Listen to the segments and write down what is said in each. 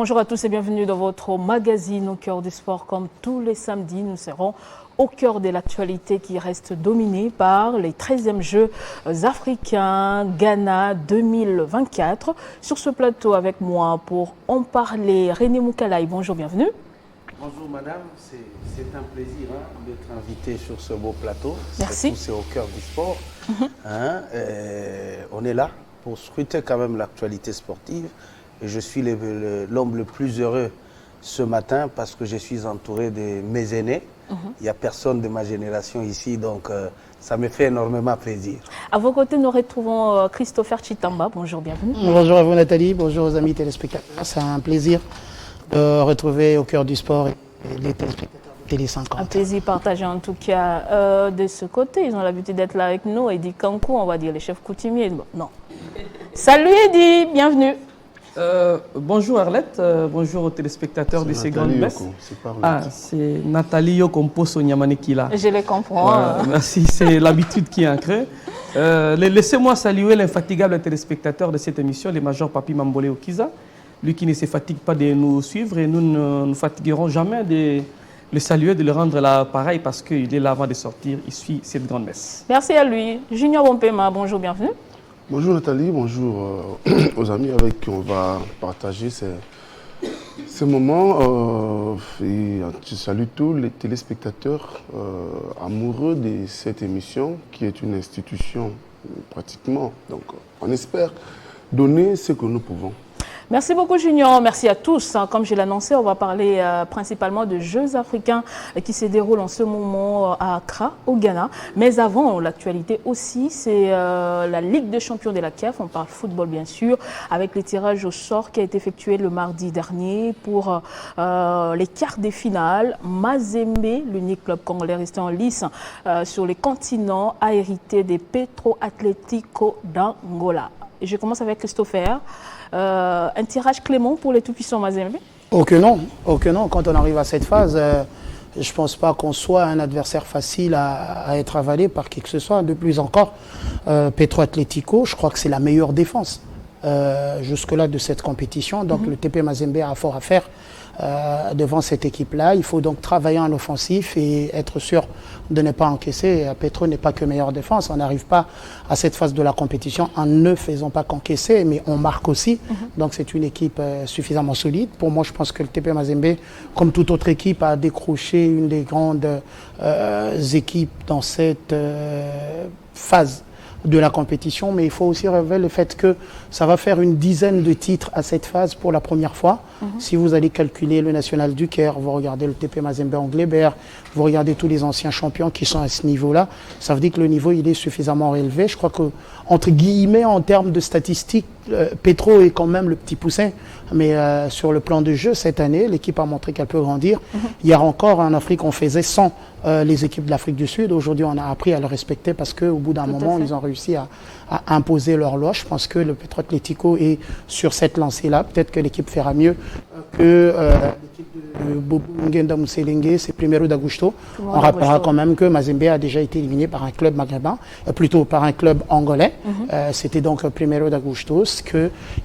Bonjour à tous et bienvenue dans votre magazine Au cœur du sport. Comme tous les samedis, nous serons au cœur de l'actualité qui reste dominée par les 13e Jeux africains Ghana 2024. Sur ce plateau avec moi pour en parler, René Moukalaï. Bonjour, bienvenue. Bonjour madame, c'est un plaisir d'être invité sur ce beau plateau. Merci. C'est au cœur du sport. On est là pour scruter quand même l'actualité sportive. Et je suis l'homme le plus heureux ce matin parce que je suis entouré de mes aînés. Il n'y a personne de ma génération ici, donc ça me fait énormément plaisir. À vos côtés, nous retrouvons Christopher Chitamba. Bonjour, bienvenue. Bonjour à vous Nathalie, bonjour aux amis téléspectateurs. C'est un plaisir de retrouver au cœur du sport les téléspectateurs de Télé 50. Un plaisir partagé en tout cas. De ce côté, ils ont l'habitude d'être là avec nous. Eddie Kankou, on va dire les chefs coutumiers. Bon, non. Salut Eddie, bienvenue. Bonjour Arlette, bonjour aux téléspectateurs de ces grandes messes. C'est Nathalie Yokomposo Nyamanekila. Je les comprends. Merci, c'est l'habitude qui est ancrée. Laissez-moi saluer l'infatigable téléspectateur de cette émission, le major Papi Mambole Okiza, lui qui ne se fatigue pas de nous suivre et nous ne nous fatiguerons jamais de le saluer, de le rendre l'appareil parce qu'il est là avant de sortir, il suit cette grande messe. Merci à lui. Junior Bompema, bonjour, bienvenue. Bonjour Nathalie, bonjour aux amis avec qui on va partager ces moments. Et je salue tous les téléspectateurs amoureux de cette émission qui est une institution pratiquement. Donc on espère donner ce que nous pouvons. Merci beaucoup Junior, merci à tous. Comme je l'ai annoncé, on va parler principalement de Jeux africains qui se déroulent en ce moment à Accra, au Ghana. Mais avant, l'actualité aussi, c'est la Ligue des champions de la CAF. On parle football bien sûr, avec les tirages au sort qui a été effectué le mardi dernier pour les quarts des finales. Mazembe, l'unique club congolais resté en lice sur les continents, a hérité des Petro Atlético d'Angola. Je commence avec Christopher. Un tirage clément pour les tout-puissants Mazembe? Oh que non. Quand on arrive à cette phase, je ne pense pas qu'on soit un adversaire facile à être avalé par qui que ce soit. De plus encore, Petro Atlético, je crois que c'est la meilleure défense jusque-là de cette compétition. Donc le TP Mazembe a fort à faire devant cette équipe-là. Il faut donc travailler en offensif et être sûr de ne pas encaisser. Petro n'est pas que meilleure défense. On n'arrive pas à cette phase de la compétition en ne faisant pas qu'encaisser, mais on marque aussi. Donc c'est une équipe suffisamment solide. Pour moi, je pense que le TP Mazembe, comme toute autre équipe, a décroché une des grandes équipes dans cette phase de la compétition, mais il faut aussi relever le fait que ça va faire une dizaine de titres à cette phase pour la première fois. Si vous allez calculer le National du Caire, vous regardez le TP Mazembe Anglébert, vous regardez tous les anciens champions qui sont à ce niveau-là, ça veut dire que le niveau il est suffisamment élevé. Je crois que, entre guillemets, en termes de statistiques, Petro est quand même le petit poussin, mais sur le plan de jeu, cette année, l'équipe a montré qu'elle peut grandir. Hier encore, en Afrique, on faisait 100 les équipes de l'Afrique du Sud. Aujourd'hui, on a appris à le respecter parce qu'au bout d'un moment, ils ont réussi à imposer leur loi. Je pense que le Petro Atlético est sur cette lancée-là. Peut-être que l'équipe fera mieux que l'équipe de Bobo Ngenda Mousselengue, c'est Primeiro d'Augusto. On rappellera quand même que Mazembe a déjà été éliminé par un club maghrébin, plutôt par un club angolais. C'était donc Primeiro d'Augusto.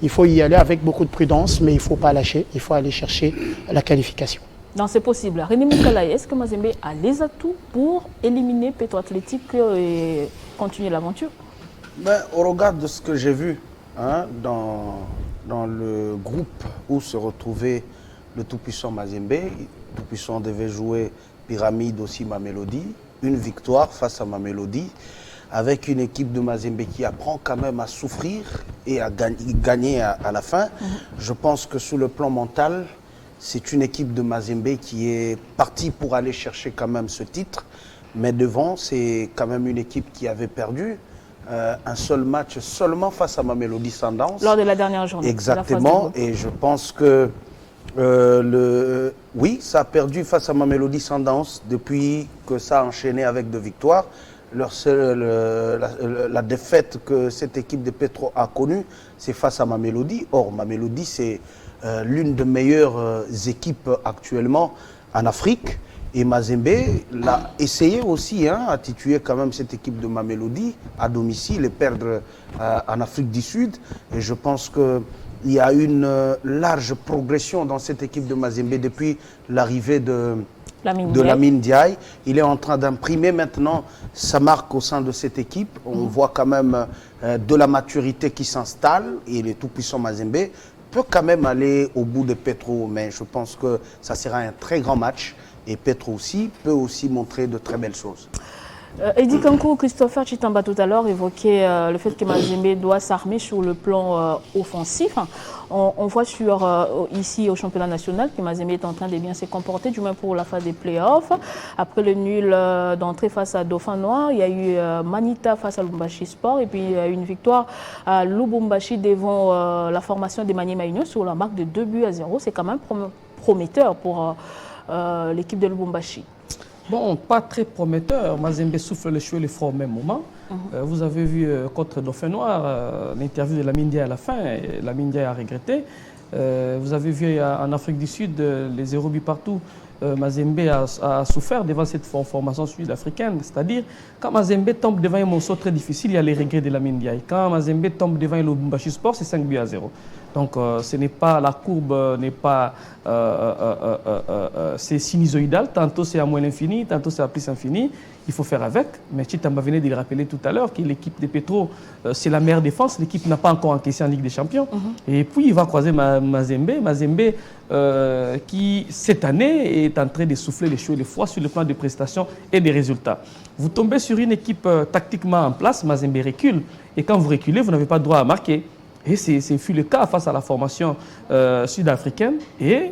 Il faut y aller avec beaucoup de prudence, mais il ne faut pas lâcher. Il faut aller chercher la qualification. Non, c'est possible. René Moukalaï, est-ce que Mazembe a les atouts pour éliminer Petro Atlético et continuer l'aventure? Au regard de ce que j'ai vu dans le groupe où se retrouvait le tout-puissant Mazembe, le tout-puissant devait jouer Pyramide aussi Mamelodi, une victoire face à Mamelodi, avec une équipe de Mazembe qui apprend quand même à souffrir et à gagner à la fin. Je pense que sur le plan mental, c'est une équipe de Mazembe qui est partie pour aller chercher quand même ce titre. Mais devant, c'est quand même une équipe qui avait perdu un seul match seulement face à Mamelodi Sundowns. Lors de la dernière journée. Exactement. Et je pense que oui, ça a perdu face à Mamelodi Sundowns depuis que ça a enchaîné avec 2 victoires. La défaite que cette équipe de Petro a connue, c'est face à Mamelodi. Or, Mamelodi, c'est l'une des meilleures équipes actuellement en Afrique. Et Mazembe l'a essayé aussi, à tituer quand même cette équipe de Mamelodi à domicile et perdre en Afrique du Sud. Et je pense que il y a une large progression dans cette équipe de Mazembe depuis l'arrivée de Lamine Ndiaye. Il est en train d'imprimer maintenant sa marque au sein de cette équipe. On voit quand même de la maturité qui s'installe et le tout-puissant Mazembe peut quand même aller au bout de Petro, mais je pense que ça sera un très grand match et Petro aussi peut aussi montrer de très belles choses. Eddie Kankou, Christopher Chitamba tout à l'heure évoquait le fait que Mazembe doit s'armer sur le plan offensif. On voit ici au championnat national que Mazembe est en train de bien se comporter, du moins pour la phase des playoffs. Après le nul d'entrée face à Dauphin Noir, il y a eu Manita face à Lubumbashi Sport et puis une victoire à Lubumbashi devant la formation d'Emmanuel Maïno sur la marque de 2-0. C'est quand même prometteur pour l'équipe de Lubumbashi. Bon, pas très prometteur. Mazembe souffle le chaud et le froid au même moment. Vous avez vu contre Dauphin Noir l'interview de Lamine Ndiaye à la fin. Lamine Ndiaye a regretté. Vous avez vu en Afrique du Sud les 0 buts partout. Mazembe a souffert devant cette formation sud-africaine. C'est-à-dire, quand Mazembe tombe devant un morceau très difficile, il y a les regrets de Lamine Ndiaye. Quand Mazembe tombe devant le Lubumbashi Sport, c'est 5-0. Donc, ce n'est pas la courbe, n'est pas c'est sinusoïdal. Tantôt c'est à moins l'infini, tantôt c'est à plus infini. Il faut faire avec. Mais Chitamba venait de le rappeler tout à l'heure que l'équipe de Petro, c'est la meilleure défense. L'équipe n'a pas encore encaissé en Ligue des Champions. Et puis il va croiser Mazembe. Mazembe qui cette année est en train de souffler les chaud et les froids sur le plan des prestations et des résultats. Vous tombez sur une équipe tactiquement en place, Mazembe recule. Et quand vous reculez, vous n'avez pas droit à marquer. Et c'est fut le cas face à la formation sud-africaine. Et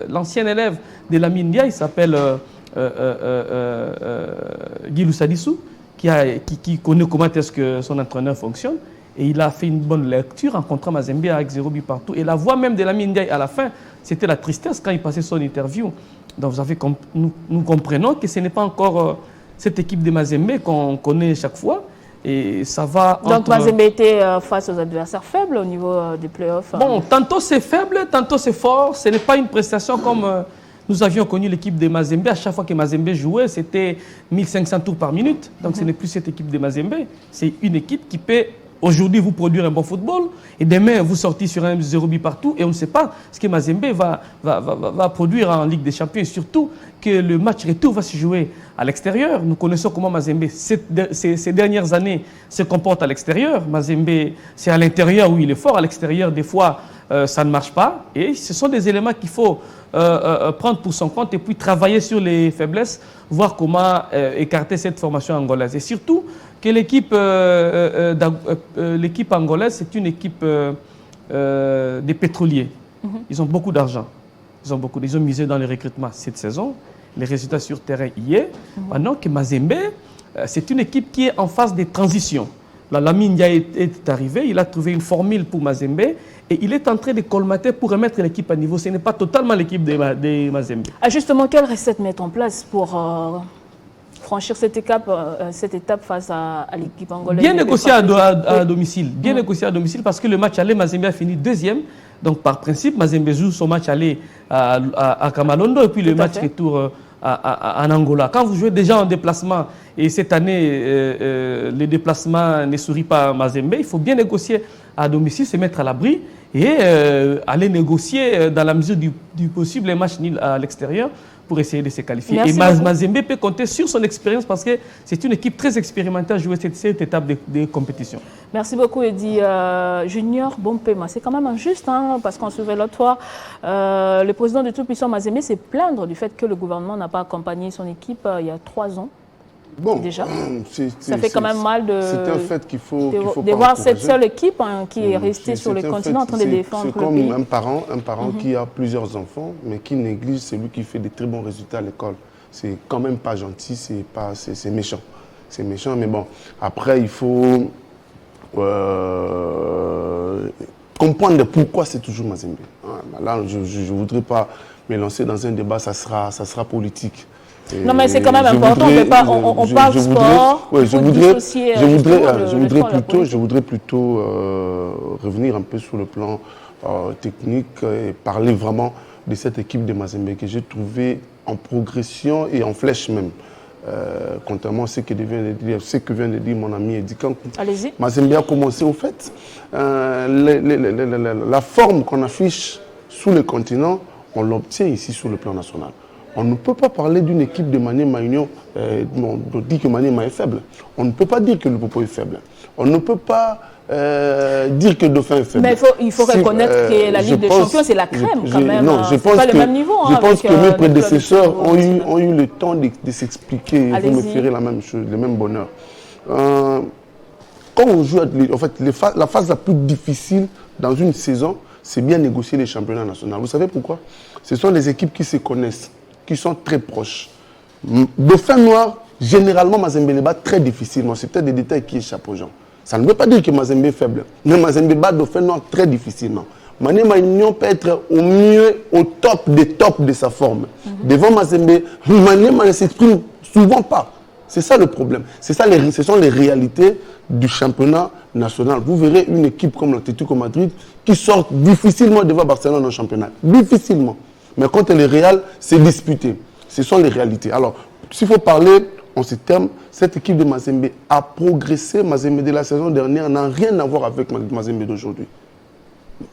l'ancien élève de Lamine Ndiaye, il s'appelle Guilou Sadissou, qui connaît comment est-ce que son entraîneur fonctionne. Et il a fait une bonne lecture en rencontrant Mazembe avec 0 but partout. Et la voix même de Lamine Ndiaye à la fin, c'était la tristesse quand il passait son interview. Donc nous comprenons que ce n'est pas encore cette équipe de Mazembe qu'on connaît chaque fois. Et ça va donc Mazembe était face aux adversaires faibles au niveau des playoffs. Bon, tantôt c'est faible, tantôt c'est fort. Ce n'est pas une prestation comme nous avions connu l'équipe de Mazembe. À chaque fois que Mazembe jouait, c'était 1500 tours par minute. Donc ce n'est plus cette équipe de Mazembe. C'est une équipe qui peut aujourd'hui vous produire un bon football et demain vous sortir sur un 0 but partout et on ne sait pas ce que Mazembe va produire en Ligue des Champions et surtout que le match retour va se jouer à l'extérieur. Nous connaissons comment Mazembe ces dernières années se comporte à l'extérieur. Mazembe, c'est à l'intérieur où il est fort, à l'extérieur des fois ça ne marche pas et ce sont des éléments qu'il faut prendre pour son compte et puis travailler sur les faiblesses, voir comment écarter cette formation angolaise. Et surtout que l'équipe angolaise, c'est une équipe des pétroliers. Ils ont beaucoup d'argent. Ils ont misé dans les recrutements cette saison. Les résultats sur terrain y est. Pendant que Mazembe, c'est une équipe qui est en phase de transition. Lamine Ndiaye est arrivé, il a trouvé une formule pour Mazembe et il est en train de colmater pour remettre l'équipe à niveau. Ce n'est pas totalement l'équipe de Mazembe. Ah, justement, quelle recette mettre en place pour franchir cette étape face à l'équipe angolaise? Bien négocié à domicile. Bien négocié à domicile parce que le match aller, Mazembe a fini deuxième. Donc par principe, Mazembe joue son match aller à Kamalondo et puis le match retour en Angola. Quand vous jouez déjà en déplacement et cette année, les déplacements ne sourient pas à Mazembe, il faut bien négocier à domicile, se mettre à l'abri et aller négocier dans la mesure du possible un match nul à l'extérieur pour essayer de se qualifier. Merci et Mazembe peut compter sur son expérience parce que c'est une équipe très expérimentée à jouer cette étape de compétition. Merci beaucoup, Eddie. Junior Bompema, c'est quand même injuste, hein, parce qu'on se souvient l'autre fois, le président de Tout-Puissant Mazembe s'est plaindre du fait que le gouvernement n'a pas accompagné son équipe il y a 3 ans. Bon, déjà. Ça fait quand même mal de voir cette seule équipe qui est restée sur le continent en train de défendre le pays. C'est comme un parent qui a plusieurs enfants, mais qui néglige celui qui fait de très bons résultats à l'école. C'est quand même pas gentil, c'est méchant. C'est méchant, mais bon, après, il faut comprendre pourquoi c'est toujours Mazembe. Là, je ne voudrais pas me lancer dans un débat, ça sera politique. Non, mais c'est quand même important, on parle sport, je voudrais plutôt revenir un peu sur le plan technique et parler vraiment de cette équipe de Mazembe que j'ai trouvée en progression et en flèche même. contrairement à ce que vient de dire mon ami Eddie Kankou. Allez-y. Mazembe a commencé au fait. La forme qu'on affiche sous le continent, on l'obtient ici sur le plan national. On ne peut pas parler d'une équipe de Maniema Union, on dit que Maniema est faible. On ne peut pas dire que le Popo est faible. On ne peut pas dire que Dauphin est faible. Mais il faut reconnaître que la Ligue des Champions, c'est la crème quand même. Non, je pense pas le même niveau. Je pense que mes prédécesseurs ont eu le temps de s'expliquer. Vous me ferez la même chose, le même bonheur. Quand on joue, en fait, la phase la plus difficile dans une saison, c'est bien négocier les championnats nationaux. Vous savez pourquoi? Ce sont les équipes qui se connaissent, qui sont très proches. Dauphin Noir, généralement, Mazembe les bat très difficilement. C'est peut-être des détails qui échappent aux gens. Ça ne veut pas dire que Mazembe est faible. Mais Mazembe bat Dauphin Noir très difficilement. Maniema Union peut être au mieux, au top de sa forme. Devant Mazembe, Maniema ne s'exprime souvent pas. C'est ça le problème. Ce sont les réalités du championnat national. Vous verrez une équipe comme l'Atlético Madrid qui sort difficilement devant Barcelone en championnat. Difficilement. Mais quand elle est réelle, c'est disputé. Ce sont les réalités. Alors, s'il faut parler en ces termes, cette équipe de Mazembe a progressé. Mazembe de la saison dernière n'a rien à voir avec Mazembe d'aujourd'hui.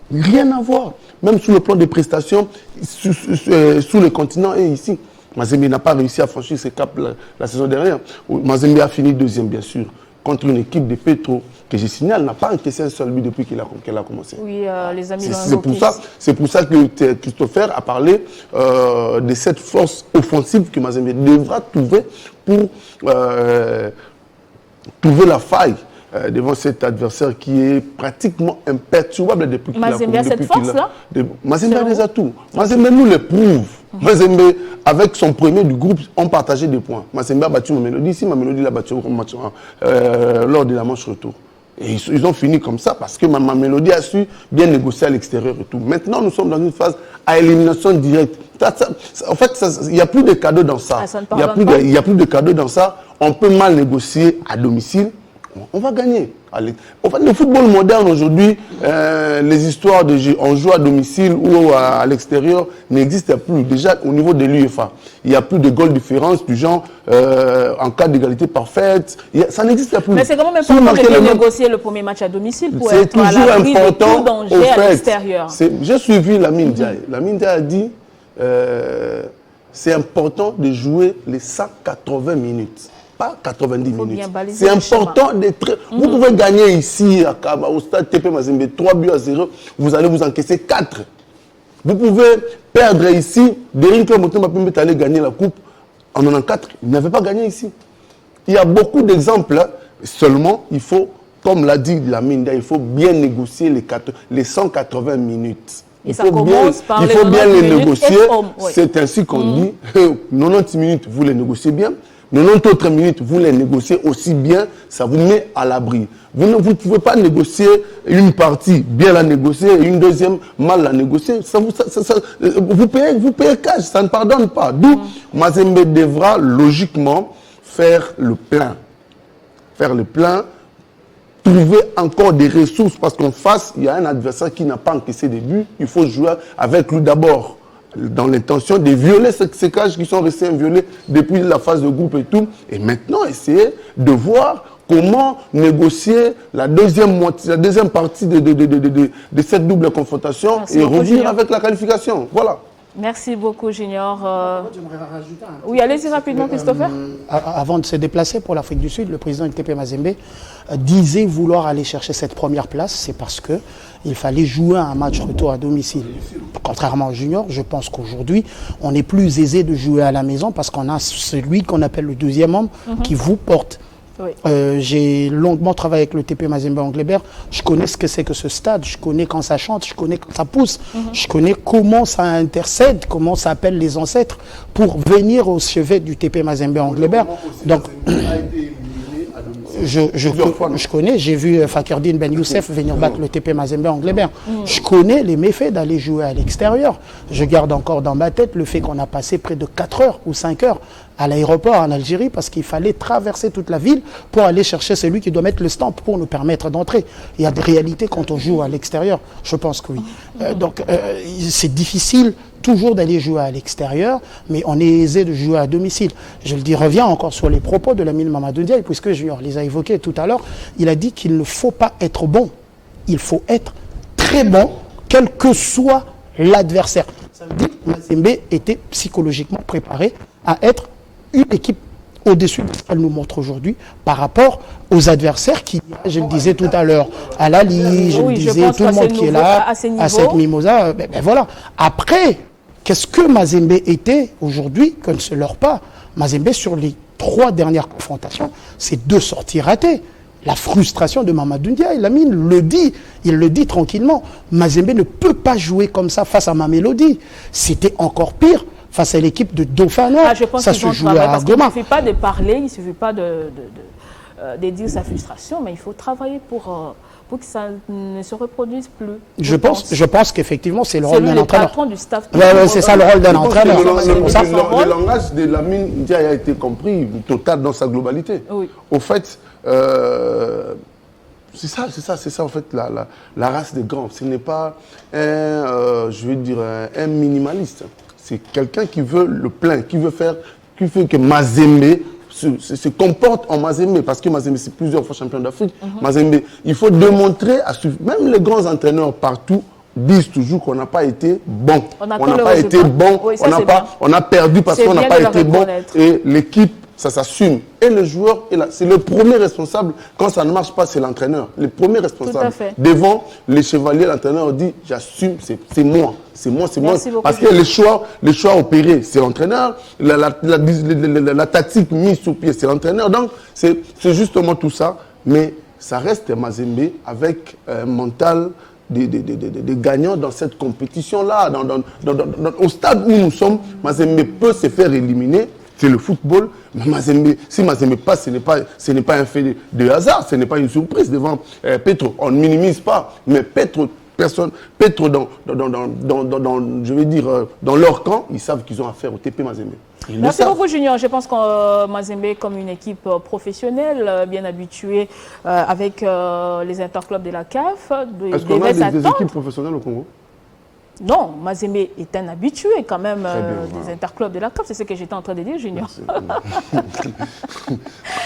Rien à voir. Même sur le plan des prestations, sous le continent et ici. Mazembe n'a pas réussi à franchir ses caps la saison dernière. Mazembe a fini deuxième, bien sûr, contre une équipe de Petro, que je signale, n'a pas encaissé un seul but depuis qu'elle a commencé. Oui, les amis c'est pour ça que Christopher a parlé de cette force offensive que Mazembe devra trouver pour trouver la faille devant cet adversaire qui est pratiquement imperturbable depuis qu'il a commencé. Mazembe a cette force-là? Mazembe a des atouts. Mazembe nous le prouve. Mazembe, avec son premier du groupe, ont partagé des points. Mazembe a battu Mamelodi. Ici, Mamelodi l'a battu lors de la manche retour. Et ils ont fini comme ça parce que Mamelodi a su bien négocier à l'extérieur et tout. Maintenant, nous sommes dans une phase à élimination directe. En fait, il n'y a plus de cadeaux dans ça. Il n'y a plus de cadeaux dans ça. On peut mal négocier à domicile. On va gagner. En fait, le football moderne aujourd'hui, les histoires de on joue à domicile ou à l'extérieur n'existent plus. Déjà au niveau de l'UEFA, il n'y a plus de goal différence du genre en cas d'égalité parfaite. Ça n'existe plus. Mais c'est quand même important de négocier le premier match à domicile pour être à l'abri de tout danger à l'extérieur. J'ai suivi Lamine Ndiaye. Lamine Ndiaye a dit c'est important de jouer les 180 minutes. Pas 90 minutes. C'est important d'être... Vous pouvez gagner ici, au stade TP Mazembe, 3-0, vous allez vous encaisser 4. Vous pouvez perdre ici, Derrick Moutouba peut aller gagner la coupe en 94. Il n'avait pas gagné ici. Il y a beaucoup d'exemples. Seulement, il faut, comme l'a dit Lamine, il faut bien négocier les 180 minutes. Il faut bien les négocier. C'est ainsi qu'on dit. 90 minutes, vous les négociez bien. 90 autres minutes, vous les négociez aussi bien, ça vous met à l'abri. Vous ne pouvez pas négocier une partie, bien la négocier, et une deuxième, mal la négocier. Vous payez cash, ça ne pardonne pas. D'où Mazembe devra logiquement faire le plein. Faire le plein, trouver encore des ressources, parce qu'en face, il y a un adversaire qui n'a pas encaissé des buts. Il faut jouer avec lui d'abord, dans l'intention de violer ces cages qui sont restés inviolés depuis la phase de groupe et tout. Et maintenant, essayer de voir comment négocier la deuxième partie de cette double confrontation. Merci et revenir avec la qualification. Voilà. Merci beaucoup, Junior. Oui, allez-y rapidement, Christopher. Avant de se déplacer pour l'Afrique du Sud, le président du TP Mazembe disait vouloir aller chercher cette première place. C'est parce qu'il fallait jouer un match retour à domicile. Contrairement au Junior, je pense qu'aujourd'hui, on est plus aisé de jouer à la maison parce qu'on a celui qu'on appelle le deuxième homme qui vous porte. Oui. J'ai longuement travaillé avec le TP Mazembe Anglebert. Je connais ce que c'est que ce stade. Je connais quand ça chante, je connais quand ça pousse. Je connais comment ça intercède, comment ça appelle les ancêtres pour venir au chevet du TP Mazembe Anglebert. Donc, je connais, j'ai vu Fakerdine Ben Youssef venir battre le TP Mazembe Anglebert. Je connais les méfaits d'aller jouer à l'extérieur. Je garde encore dans ma tête le fait qu'on a passé près de 4 heures ou 5 heures à l'aéroport en Algérie parce qu'il fallait traverser toute la ville pour aller chercher celui qui doit mettre le stamp pour nous permettre d'entrer. Il y a des réalités quand on joue à l'extérieur, je pense que oui. Donc c'est difficile toujours d'aller jouer à l'extérieur, mais on est aisé de jouer à domicile. Je le dis, reviens encore sur les propos de Lamine Mamadou Ndiaye, puisque Junior les a évoqués tout à l'heure. Il a dit qu'il ne faut pas être bon, il faut être très bon, quel que soit l'adversaire. Ça veut dire que Mazembe était psychologiquement préparé à être une équipe au-dessus de ce qu'elle nous montre aujourd'hui par rapport aux adversaires qui, je le disais tout à l'heure, à Lali, je le disais, tout le monde qui est là, à cette mimosa, ben voilà. Après, qu'est-ce que Mazembe était aujourd'hui, qu'on ne se leurre pas. Mazembe, sur les 3 dernières confrontations, c'est 2 sorties ratées. La frustration de Mamadou Ndiaye, Lamine le dit, il le dit tranquillement. Mazembe ne peut pas jouer comme ça face à Mamelodi. C'était encore pire face à l'équipe de Dofana. Je pense ça se joue à demain. Il ne suffit pas de parler, il ne suffit pas de dire sa frustration, mais il faut travailler pour que ça ne se reproduise plus. Je pense qu'effectivement, c'est le rôle d'un entraîneur. C'est le patron du staff. C'est ça le rôle d'un entraîneur. Le langage de Lamine Ndiaye a été compris total dans sa globalité. Oui. Au fait, c'est ça en fait la race des grands. Ce n'est pas un minimaliste. C'est quelqu'un qui veut le plein, qui veut que Mazembe se comporte en Mazembe, parce que Mazembe c'est plusieurs fois champion d'Afrique. Mazembe, il faut démontrer même les grands entraîneurs partout disent toujours qu'on n'a pas été bon. On n'a pas été bon, oui, on a perdu parce qu'on n'a pas été bon. Et l'équipe, ça s'assume. Et le joueur, c'est le premier responsable. Quand ça ne marche pas, c'est l'entraîneur. Le premier responsable. Devant les chevaliers, l'entraîneur dit, j'assume, c'est moi. C'est moi. Parce que les choix opérés, c'est l'entraîneur. La tactique mise sur pied, c'est l'entraîneur. Donc, c'est justement tout ça. Mais ça reste Mazembe avec un mental des gagnants dans cette compétition-là. Au stade où nous sommes, Mazembe peut se faire éliminer. C'est le football. Mais si Mazembe passe, ce n'est pas un fait de hasard, ce n'est pas une surprise devant Petro. On ne minimise pas. Mais Petro, je veux dire, dans leur camp, ils savent qu'ils ont affaire au TP Mazembe. Merci beaucoup, Junior. Je pense que Mazembe, comme une équipe professionnelle, bien habituée avec les interclubs de la CAF, est-ce qu'on a des équipes professionnelles au Congo? Non, Mazembe est un habitué quand même des interclubs de la CAF. C'est ce que j'étais en train de dire, Junior.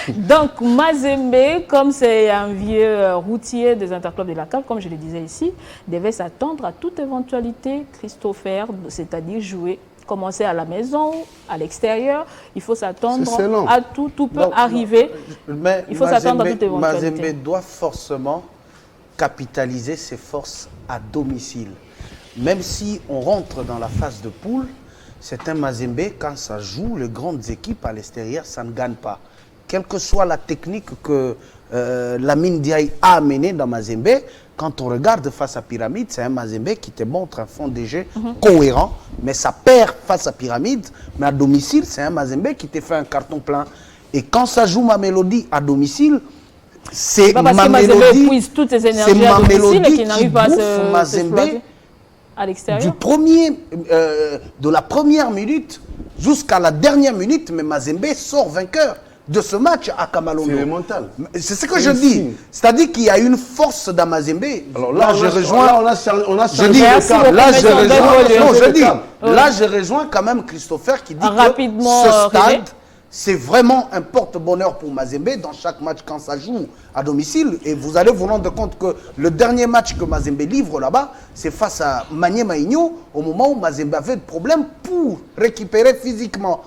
Donc, Mazembe, comme c'est un vieux routier des interclubs de la CAF, comme je le disais ici, devait s'attendre à toute éventualité, Christopher, c'est-à-dire jouer, commencer à la maison, à l'extérieur. Il faut s'attendre à tout. Tout peut arriver. Mais il faut s'attendre à toute éventualité. Mazembe doit forcément capitaliser ses forces à domicile. Même si on rentre dans la phase de poule, c'est un Mazembe, quand ça joue, les grandes équipes à l'extérieur, ça ne gagne pas. Quelle que soit la technique que Lamine Ndiaye a amenée dans Mazembe, quand on regarde face à Pyramide, c'est un Mazembe qui te montre un fond de jeu cohérent, mais ça perd face à Pyramide. Mais à domicile, c'est un Mazembe qui te fait un carton plein. Et quand ça joue Mamelodi à domicile, c'est Mamelodi, puise toutes ses énergies à domicile et qui n'arrive pas à se à l'extérieur. De la première minute jusqu'à la dernière minute, mais Mazembe sort vainqueur de ce match à Kamalondo. C'est le mental. C'est ce que je dis. C'est-à-dire qu'il y a une force dans Mazembe. Alors là, je rejoins. Là, je rejoins quand même Christopher qui dit que ce stade, c'est vraiment un porte-bonheur pour Mazembe dans chaque match quand ça joue à domicile. Et vous allez vous rendre compte que le dernier match que Mazembe livre là-bas, c'est face à Maniema Igno, au moment où Mazembe avait des problèmes pour récupérer physiquement.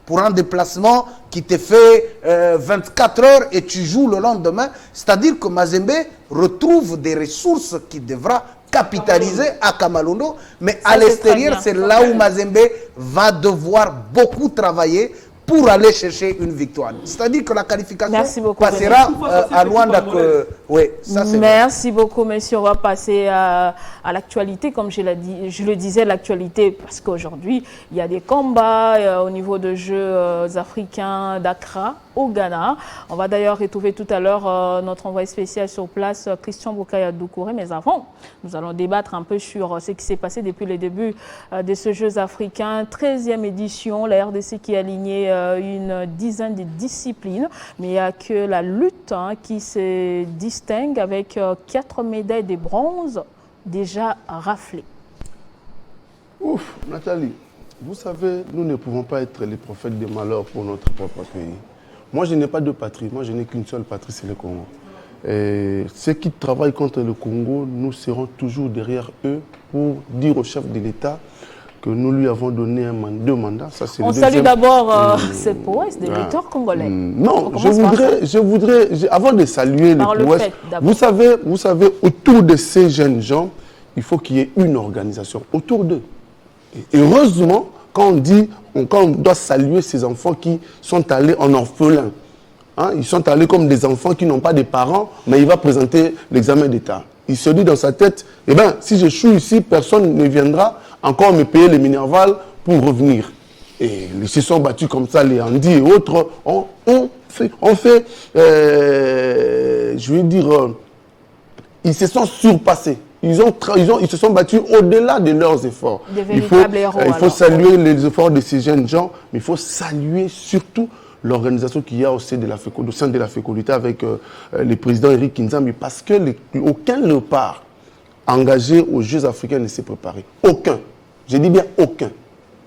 Pour un déplacement qui te fait 24 heures et tu joues le lendemain. C'est-à-dire que Mazembe retrouve des ressources qu'il devra capitaliser à Kamalondo. Mais à l'extérieur, c'est là où Mazembe va devoir beaucoup travailler pour aller chercher une victoire. C'est-à-dire que la qualification passera à Luanda. Oui, ça c'est Merci beaucoup, messieurs. On va passer à l'actualité. Comme je le disais, l'actualité, parce qu'aujourd'hui, il y a des combats au niveau de Jeux africains d'Accra, au Ghana. On va d'ailleurs retrouver tout à l'heure notre envoyé spécial sur place, Christian Boukaya Doucouré. Mais avant, nous allons débattre un peu sur ce qui s'est passé depuis le début de ce Jeux africains. 13e édition, la RDC qui a aligné une dizaine de disciplines, mais il n'y a que la lutte qui se distingue avec 4 médailles de bronze déjà raflées. Ouf, Nathalie, vous savez, nous ne pouvons pas être les prophètes des malheurs pour notre propre pays. Moi, je n'ai pas de patrie. Moi, je n'ai qu'une seule patrie, c'est le Congo. Et ceux qui travaillent contre le Congo, nous serons toujours derrière eux pour dire au chef de l'État que nous lui avons donné deux mandats. Ça, on salue d'abord ces prouesses des lutteurs congolais. Non, je voudrais, avant de saluer les prouesses, vous savez, autour de ces jeunes gens, il faut qu'il y ait une organisation autour d'eux. Et heureusement, quand on doit saluer ces enfants qui sont allés en orphelin, hein, ils sont allés comme des enfants qui n'ont pas de parents, mais il va présenter l'examen d'État. Il se dit dans sa tête, eh bien, si j'échoue ici, personne ne viendra encore me payer les Minerval pour revenir. Et ils se sont battus comme ça, les Andy et autres. On fait je veux dire, ils se sont surpassés. Ils se sont battus au-delà de leurs efforts. Il faut saluer les efforts de ces jeunes gens, mais il faut saluer surtout l'organisation qu'il y a au sein de la fécondité avec le président Eric Kinzambi, parce que aucun léopard engagé aux Jeux africains ne s'est préparé. Aucun. Je dis bien aucun.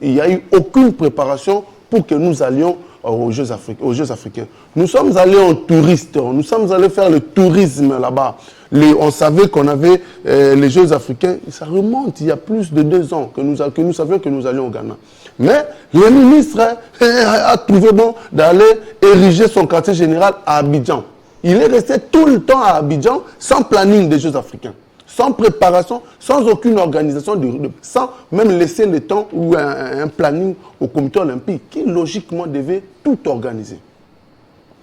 Il n'y a eu aucune préparation pour que nous allions aux Jeux africains. Nous sommes allés en touriste, nous sommes allés faire le tourisme là-bas. On savait qu'on avait les Jeux africains, ça remonte il y a plus de 2 ans que nous savions que nous allions au Ghana. Mais le ministre a trouvé bon d'aller ériger son quartier général à Abidjan. Il est resté tout le temps à Abidjan sans planning des Jeux africains, sans préparation, sans aucune organisation, sans même laisser le temps ou un planning au comité olympique qui logiquement devait tout organiser.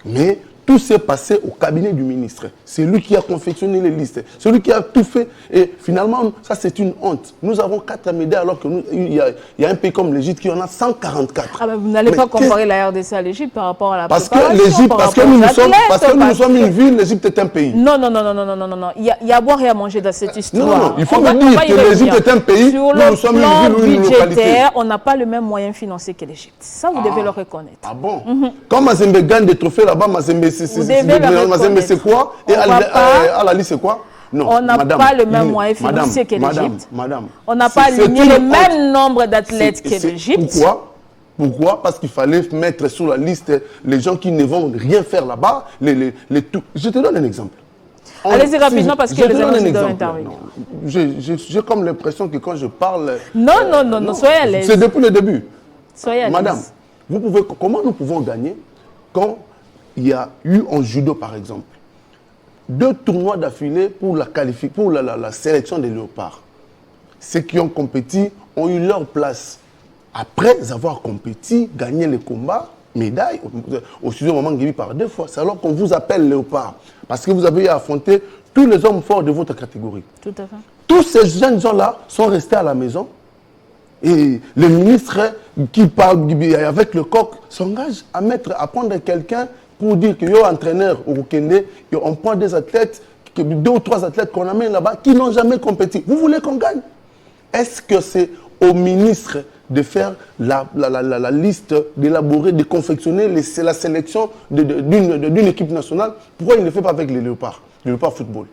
Mais tout s'est passé au cabinet du ministre. C'est lui qui a confectionné les listes. C'est lui qui a tout fait. Et finalement, ça c'est une honte. Nous avons 4 médailles alors qu'il y a un pays comme l'Égypte qui en a 144. Ah ben vous n'allez pas comparer la RDC à l'Égypte par rapport à la préparation. Parce que nous sommes une ville, l'Égypte est un pays. Non. Il y a à boire et à manger dans cette histoire. Non. Il faut me dire que l'Égypte est un pays. Sur le plan budgétaire, on n'a pas le même moyen financier que l'Égypte. Ça, vous devez le reconnaître. Ah bon? Quand Mazembe gagne des trophées là-bas, Mazembe c'est quoi? Et Alali c'est quoi? Non, on n'a pas le même moyen financier que l'Égypte. On n'a pas le même nombre d'athlètes que l'Égypte. Pourquoi? Parce qu'il fallait mettre sur la liste les gens qui ne vont rien faire là-bas. Je te donne un exemple. Allez-y rapidement parce que les amis doivent intervenir. J'ai comme l'impression que quand je parle... Non, soyez à l'aise. C'est depuis le début. Soyez à l'aise. Madame, comment nous pouvons gagner quand il y a eu en judo, par exemple, 2 tournois d'affilée pour la sélection des léopards. Ceux qui ont compétit ont eu leur place. Après avoir compétit, gagné les combats, médaille, au studio Maman Guébi par 2 fois. C'est alors qu'on vous appelle léopard. Parce que vous avez affronté tous les hommes forts de votre catégorie. Tout à fait. Tous ces jeunes gens-là sont restés à la maison. Et le ministre qui parle avec le coq s'engage à prendre quelqu'un pour dire que yo entraîneur au Rukende, on prend des athlètes, 2 ou 3 athlètes qu'on amène là-bas qui n'ont jamais compéti. Vous voulez qu'on gagne? Est-ce que c'est au ministre de faire la liste, d'élaborer, de confectionner la sélection d'une équipe nationale? Pourquoi il ne le fait pas avec les léopards football?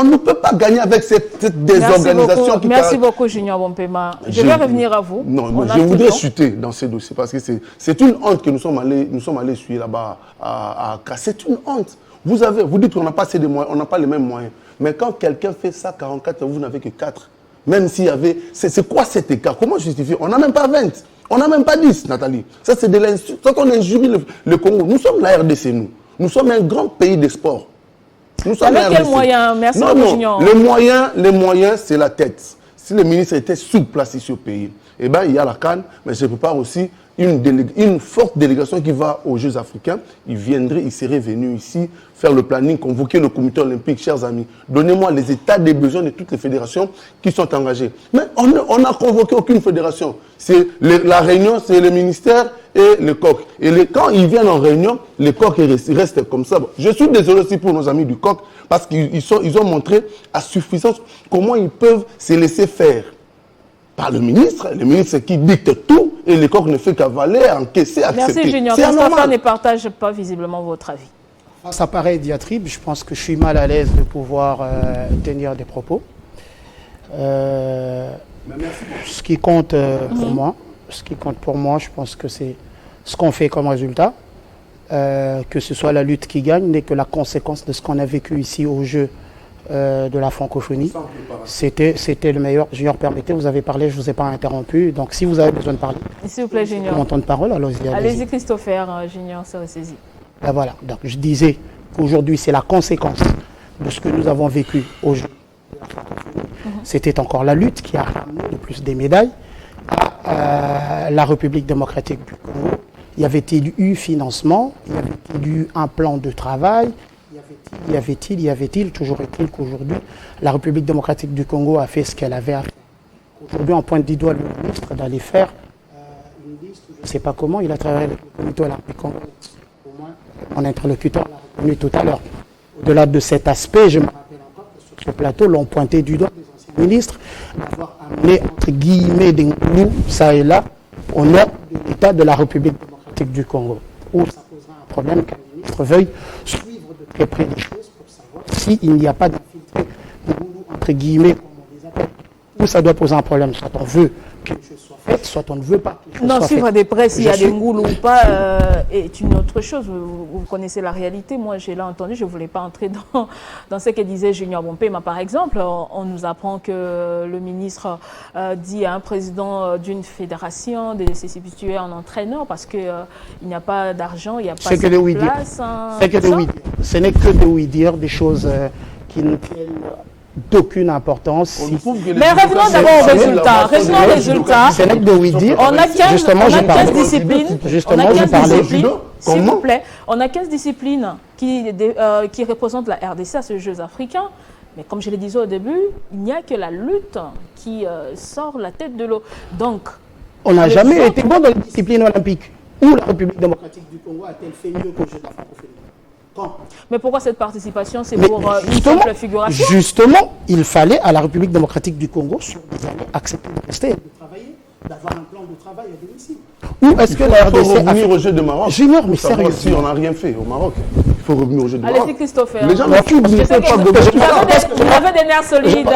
On ne peut pas gagner avec cette désorganisation. Merci beaucoup, Junior Bompema. Je vais revenir à vous. Non, je voudrais chuter dans ces dossiers parce que c'est une honte que nous sommes allés suivre là-bas à Accra. C'est une honte. Vous dites qu'on n'a pas assez de moyens, on n'a pas les mêmes moyens. Mais quand quelqu'un fait ça, 44, vous n'avez que 4. Même s'il y avait... C'est quoi cet écart? Comment justifier? On n'a même pas 20. On n'a même pas 10, Nathalie. Ça, c'est de l'insulte. Ça, on injurie le Congo. Nous sommes la RDC, nous. Nous sommes un grand pays de sport. Avec quels moyens? Merci beaucoup, Junior. Les moyens, c'est la tête. Si le ministre était sous place ici au pays, eh ben, il y a la CAN, mais je prépare aussi une forte délégation qui va aux Jeux africains. Il serait venu ici faire le planning, convoquer le comité olympique, chers amis. Donnez-moi les états des besoins de toutes les fédérations qui sont engagées. Mais on n'a convoqué aucune fédération. La réunion, c'est le ministère et le COQ. Et quand ils viennent en réunion, le COQ reste comme ça. Je suis désolé aussi pour nos amis du COQ, parce qu'ils ont montré à suffisance comment ils peuvent se laisser faire par le ministre qui dicte tout, et le COQ ne fait qu'avaler, encaisser, accepter. Merci Junior. Christophe ne partage pas visiblement votre avis. Face à pareille diatribe, je pense que je suis mal à l'aise de pouvoir tenir des propos. Ce qui compte pour moi, je pense que c'est ce qu'on fait comme résultat. Que ce soit la lutte qui gagne, n'est que la conséquence de ce qu'on a vécu ici au jeu de la francophonie. C'était le meilleur. Junior, permettez, vous avez parlé, je ne vous ai pas interrompu. Donc si vous avez besoin de parler, s'il vous plaît, Junior. mon temps de parole, allez-y. Allez-y, Christopher, Junior, ça ressaisi. Ben voilà, donc je disais qu'aujourd'hui c'est la conséquence de ce que nous avons vécu au jeu de la francophonie. C'était encore la lutte qui a ramené le plus des médailles à la République démocratique du Congo. Y avait-il eu financement? Y avait-il eu un plan de travail? Y avait-il, toujours est-il qu'aujourd'hui, la République démocratique du Congo a fait ce qu'elle avait à faire. Aujourd'hui, on pointe du doigt le ministre d'aller faire une liste, je ne sais pas comment, il a travaillé avec le comité olympique congolais. Au moins, mon interlocuteur l'a reconnu tout à l'heure. Au-delà de cet aspect, je me rappelle encore que sur ce plateau, l'on pointait du doigt des anciens ministres d'avoir amené, entre guillemets, des loups, ça et là, au nord de l'État de la République démocratique du Congo, où ça posera un problème qu'un ministre veuille suivre de très près les choses pour savoir s'il n'y a pas d'infiltré, entre guillemets, comme on les appelle, où ça doit poser un problème. Soit on veut que les choses soient faites, soit on ne veut pas que les choses soient faites. Suivre des presse, s'il y a des ngoulous ou pas, est une autre chose. Vous connaissez la réalité. Moi, j'ai là entendu, je ne voulais pas entrer dans ce que disait Junior Bompema, par exemple. On nous apprend que le ministre dit à un président d'une fédération de se substituer en entraîneur parce qu'il n'y a pas d'argent, il n'y a pas de place. Ce n'est que de oui-dire, des choses qui ne tiennent d'aucune importance. Mais revenons d'abord aux résultats. Revenons aux résultats. C'est de oui dire. On a 15 disciplines. Justement, je parlais. S'il vous plaît, on a 15 disciplines qui représentent la RDC à ces Jeux africains. Mais comme je le disais au début, il n'y a que la lutte qui sort la tête de l'eau. Donc, on n'a jamais été bon dans les disciplines olympiques. Où la République démocratique du Congo a-t-elle fait mieux qu'au Jeux de la francophonie? Mais pourquoi cette participation? C'est pour une simple figuration? Justement, il fallait à la République démocratique du Congo, sur des années, accepter de rester et de travailler, d'avoir un plan de travail à domicile. Ou est-ce que la RDC a revenir au jeu de Maroc? Junior, mais sérieux. Si on n'a rien fait au Maroc, il faut revenir au jeu de Maroc. Allez-y, Christopher. Les gens n'ont plus oublié pas de vous avez des nerfs solides.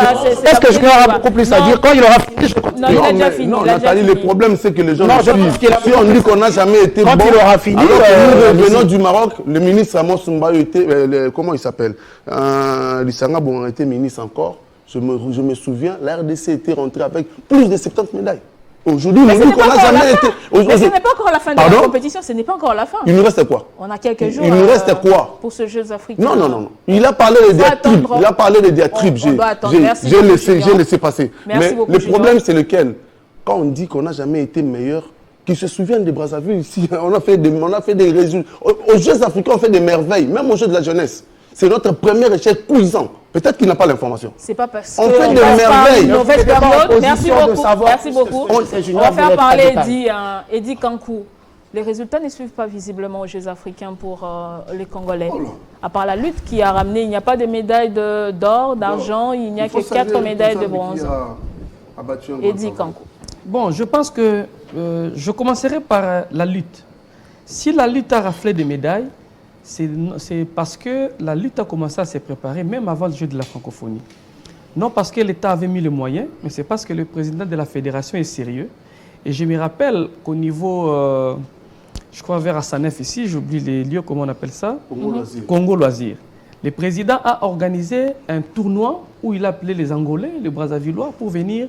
Est-ce que Junior a beaucoup plus à dire? Quand il aura fini, je continue. Non, il a déjà fini. Non, Nathalie, le problème, c'est que les gens... Non, je pense qu'il a... Si on dit qu'on n'a jamais été bon... Quand il aura fini... Alors que nous revenons du Maroc, le ministre Amos Mbaye était... Comment il s'appelle? Lissanga Bon était ministre encore. Je me souviens, la RDC était rentrée avec plus de 70 médailles. Aujourd'hui, on dit qu'on n'a jamais été... Mais ce n'est pas encore la fin de la compétition, ce n'est pas encore la fin. Il nous reste quoi? On a quelques jours. Il nous reste quoi? Pour ce Jeux africains. Non. Il a parlé des diatribes. Il a parlé des diatribes. J'ai laissé passer. Mais le problème, c'est lequel? Quand on dit qu'on n'a jamais été meilleur, qu'ils se souviennent de Brazzaville ici, on a fait des résultats. Aux Jeux africains, on fait des merveilles, même aux Jeux de la jeunesse. C'est notre premier échec cuisant. Peut-être qu'il n'a pas l'information. C'est pas parce on fait des merveilles. Mauvaise période. Merci beaucoup. On va faire parler Eddie Kankou. Les résultats ne suivent pas visiblement aux Jeux africains pour les Congolais. À part la lutte qui a ramené, il n'y a pas de médailles d'or, d'argent, il n'y a que 4 médailles de bronze. Eddie Kankou. Bon, je pense que je commencerai par la lutte. Si la lutte a raflé des médailles, c'est parce que la lutte a commencé à se préparer même avant le jeu de la francophonie. Non parce que l'État avait mis les moyens, mais c'est parce que le président de la fédération est sérieux. Et je me rappelle qu'au niveau, je crois vers Assanef ici, j'oublie les lieux, comment on appelle ça? Congo Loisir. Le président a organisé un tournoi où il a appelé les Angolais, les Brazzavillois pour venir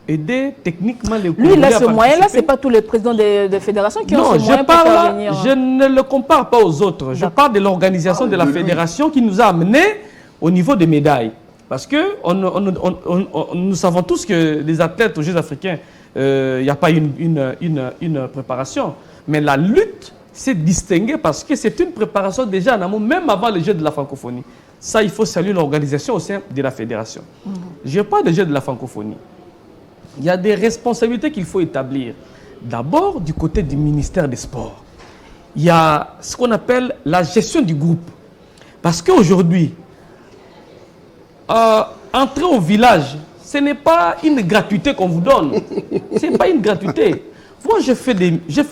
aider techniquement les Congolais. Lui, il a ce moyen-là, ce n'est pas tous les présidents de fédérations qui ont ce moyen pour faire venir. Je ne le compare pas aux autres. Je parle de l'organisation de la fédération qui nous a amenés au niveau des médailles. Parce que nous savons tous que les athlètes aux Jeux africains, il n'y a pas une préparation. Mais la lutte s'est distinguée parce que c'est une préparation déjà en amont, même avant les Jeux de la francophonie. Ça, il faut saluer l'organisation au sein de la fédération. Je parle des Jeux de la francophonie. Il y a des responsabilités qu'il faut établir. D'abord, du côté du ministère des Sports. Il y a ce qu'on appelle la gestion du groupe. Parce qu'aujourd'hui, entrer au village, ce n'est pas une gratuité qu'on vous donne. Ce n'est pas une gratuité. Moi, j'ai fait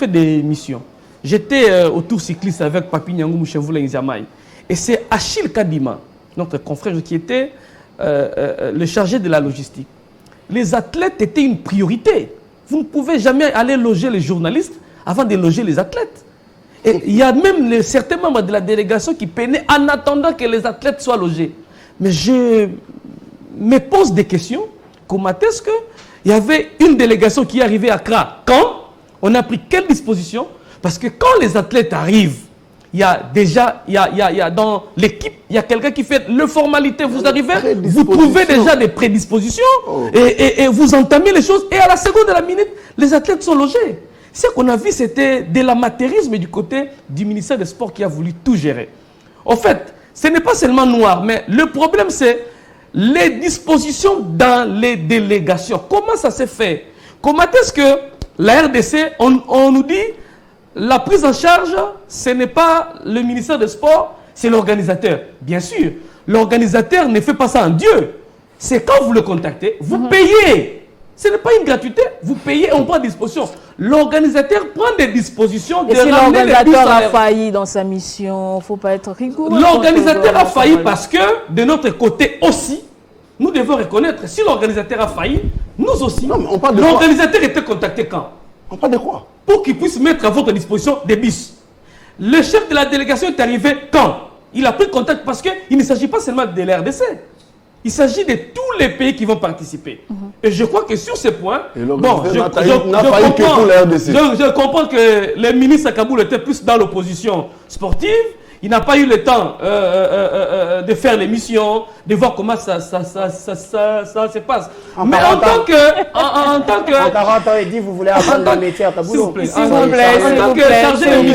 des missions. J'étais au Tour cycliste avec Papi Nyangou Mouchevoula Nzamaï. Et c'est Achille Kadima, notre confrère, qui était le chargé de la logistique. les athlètes étaient une priorité. Vous ne pouvez jamais aller loger les journalistes avant de loger les athlètes. Et il y a même certains membres de la délégation qui peinaient en attendant que les athlètes soient logés. Mais je me pose des questions. Comment est-ce qu'il y avait une délégation qui est arrivée à Accra? Quand? On a pris quelle disposition? Parce que quand les athlètes arrivent, il y a déjà, il y a dans l'équipe, il y a quelqu'un qui fait le formalité. Vous arrivez, vous trouvez déjà des prédispositions et vous entamez les choses. Et à la seconde de la minute, les athlètes sont logés. Ce qu'on a vu, c'était de l'amateurisme du côté du ministère des Sports qui a voulu tout gérer. En fait, ce n'est pas seulement noir, mais le problème, c'est les dispositions dans les délégations. Comment ça s'est fait? Comment est-ce que la RDC, on nous dit, la prise en charge, ce n'est pas le ministère des Sports, c'est l'organisateur. Bien sûr, l'organisateur ne fait pas ça en Dieu. C'est quand vous le contactez, vous payez. Ce n'est pas une gratuité, vous payez et on prend disposition. L'organisateur prend des dispositions. Et si l'organisateur a failli dans sa mission, il ne faut pas être rigoureux. L'organisateur a failli parce que, de notre côté aussi, nous devons reconnaître, si l'organisateur a failli, nous aussi. L'organisateur était contacté quand? On parle de quoi? Pour qu'il puisse mettre à votre disposition des bus. Le chef de la délégation est arrivé quand? Il a pris contact parce qu'il ne s'agit pas seulement de l'RDC. Il s'agit de tous les pays qui vont participer. Et je crois que sur ce point, je comprends que le ministre Kaboul était plus dans l'opposition sportive. Il n'a pas eu le temps de faire l'émission, de voir comment ça se passe. Mais en tant que... En 40 ans, il dit, vous voulez apprendre le métier à Kaboul. S'il vous plaît,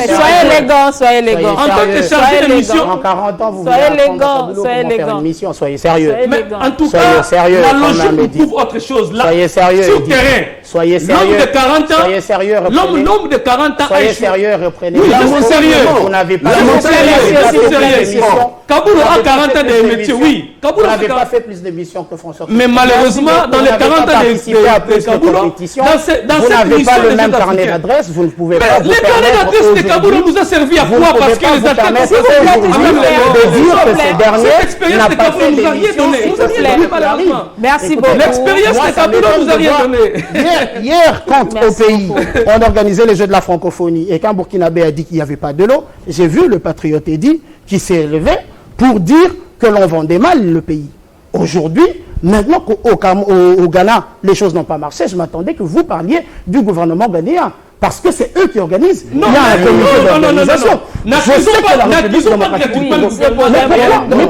soyez élégant, soyez élégant. En tant que chargé de mission... En 40 ans, vous voulez apprendre à Kaboul comment faire une mission. Soyez sérieux. Mais en tout cas, la logique nous prouve autre chose. Soyez sérieux. Sur le terrain, soyez sérieux. L'homme de 40 ans... Soyez sérieux, reprenez. L'homme de 40 ans... Soyez sérieux, reprenez. Oui, je suis sérieux. Vous n'avez pas... Kaboul a 40 ans de métier, oui. Vous n'avez pas fait plus d'émissions que François. Mais malheureusement, dans les 40 ans de Kaboul, vous n'avez pas le même carnet d'adresse, vous ne pouvez pas vous permettre... Le carnet d'adresse de Kaboul nous a servi à quoi? Parce que les athlètes... de dire que ces derniers n'ont pas fait d'émission. Merci beaucoup. L'expérience de Kaboul nous a rien donné. Hier, quand au pays, on organisait les Jeux de la francophonie et qu'un Burkinabé a dit qu'il n'y avait pas de l'eau, j'ai vu le patriote Eddy qui s'est élevé pour dire que l'on vendait mal le pays. Aujourd'hui, maintenant qu'au Ghana, les choses n'ont pas marché, je m'attendais que vous parliez du gouvernement ghanéen. Parce que c'est eux qui organisent. Non, il y a un comité d'organisation. N'accusons pas gratuitement le gouvernement. Mais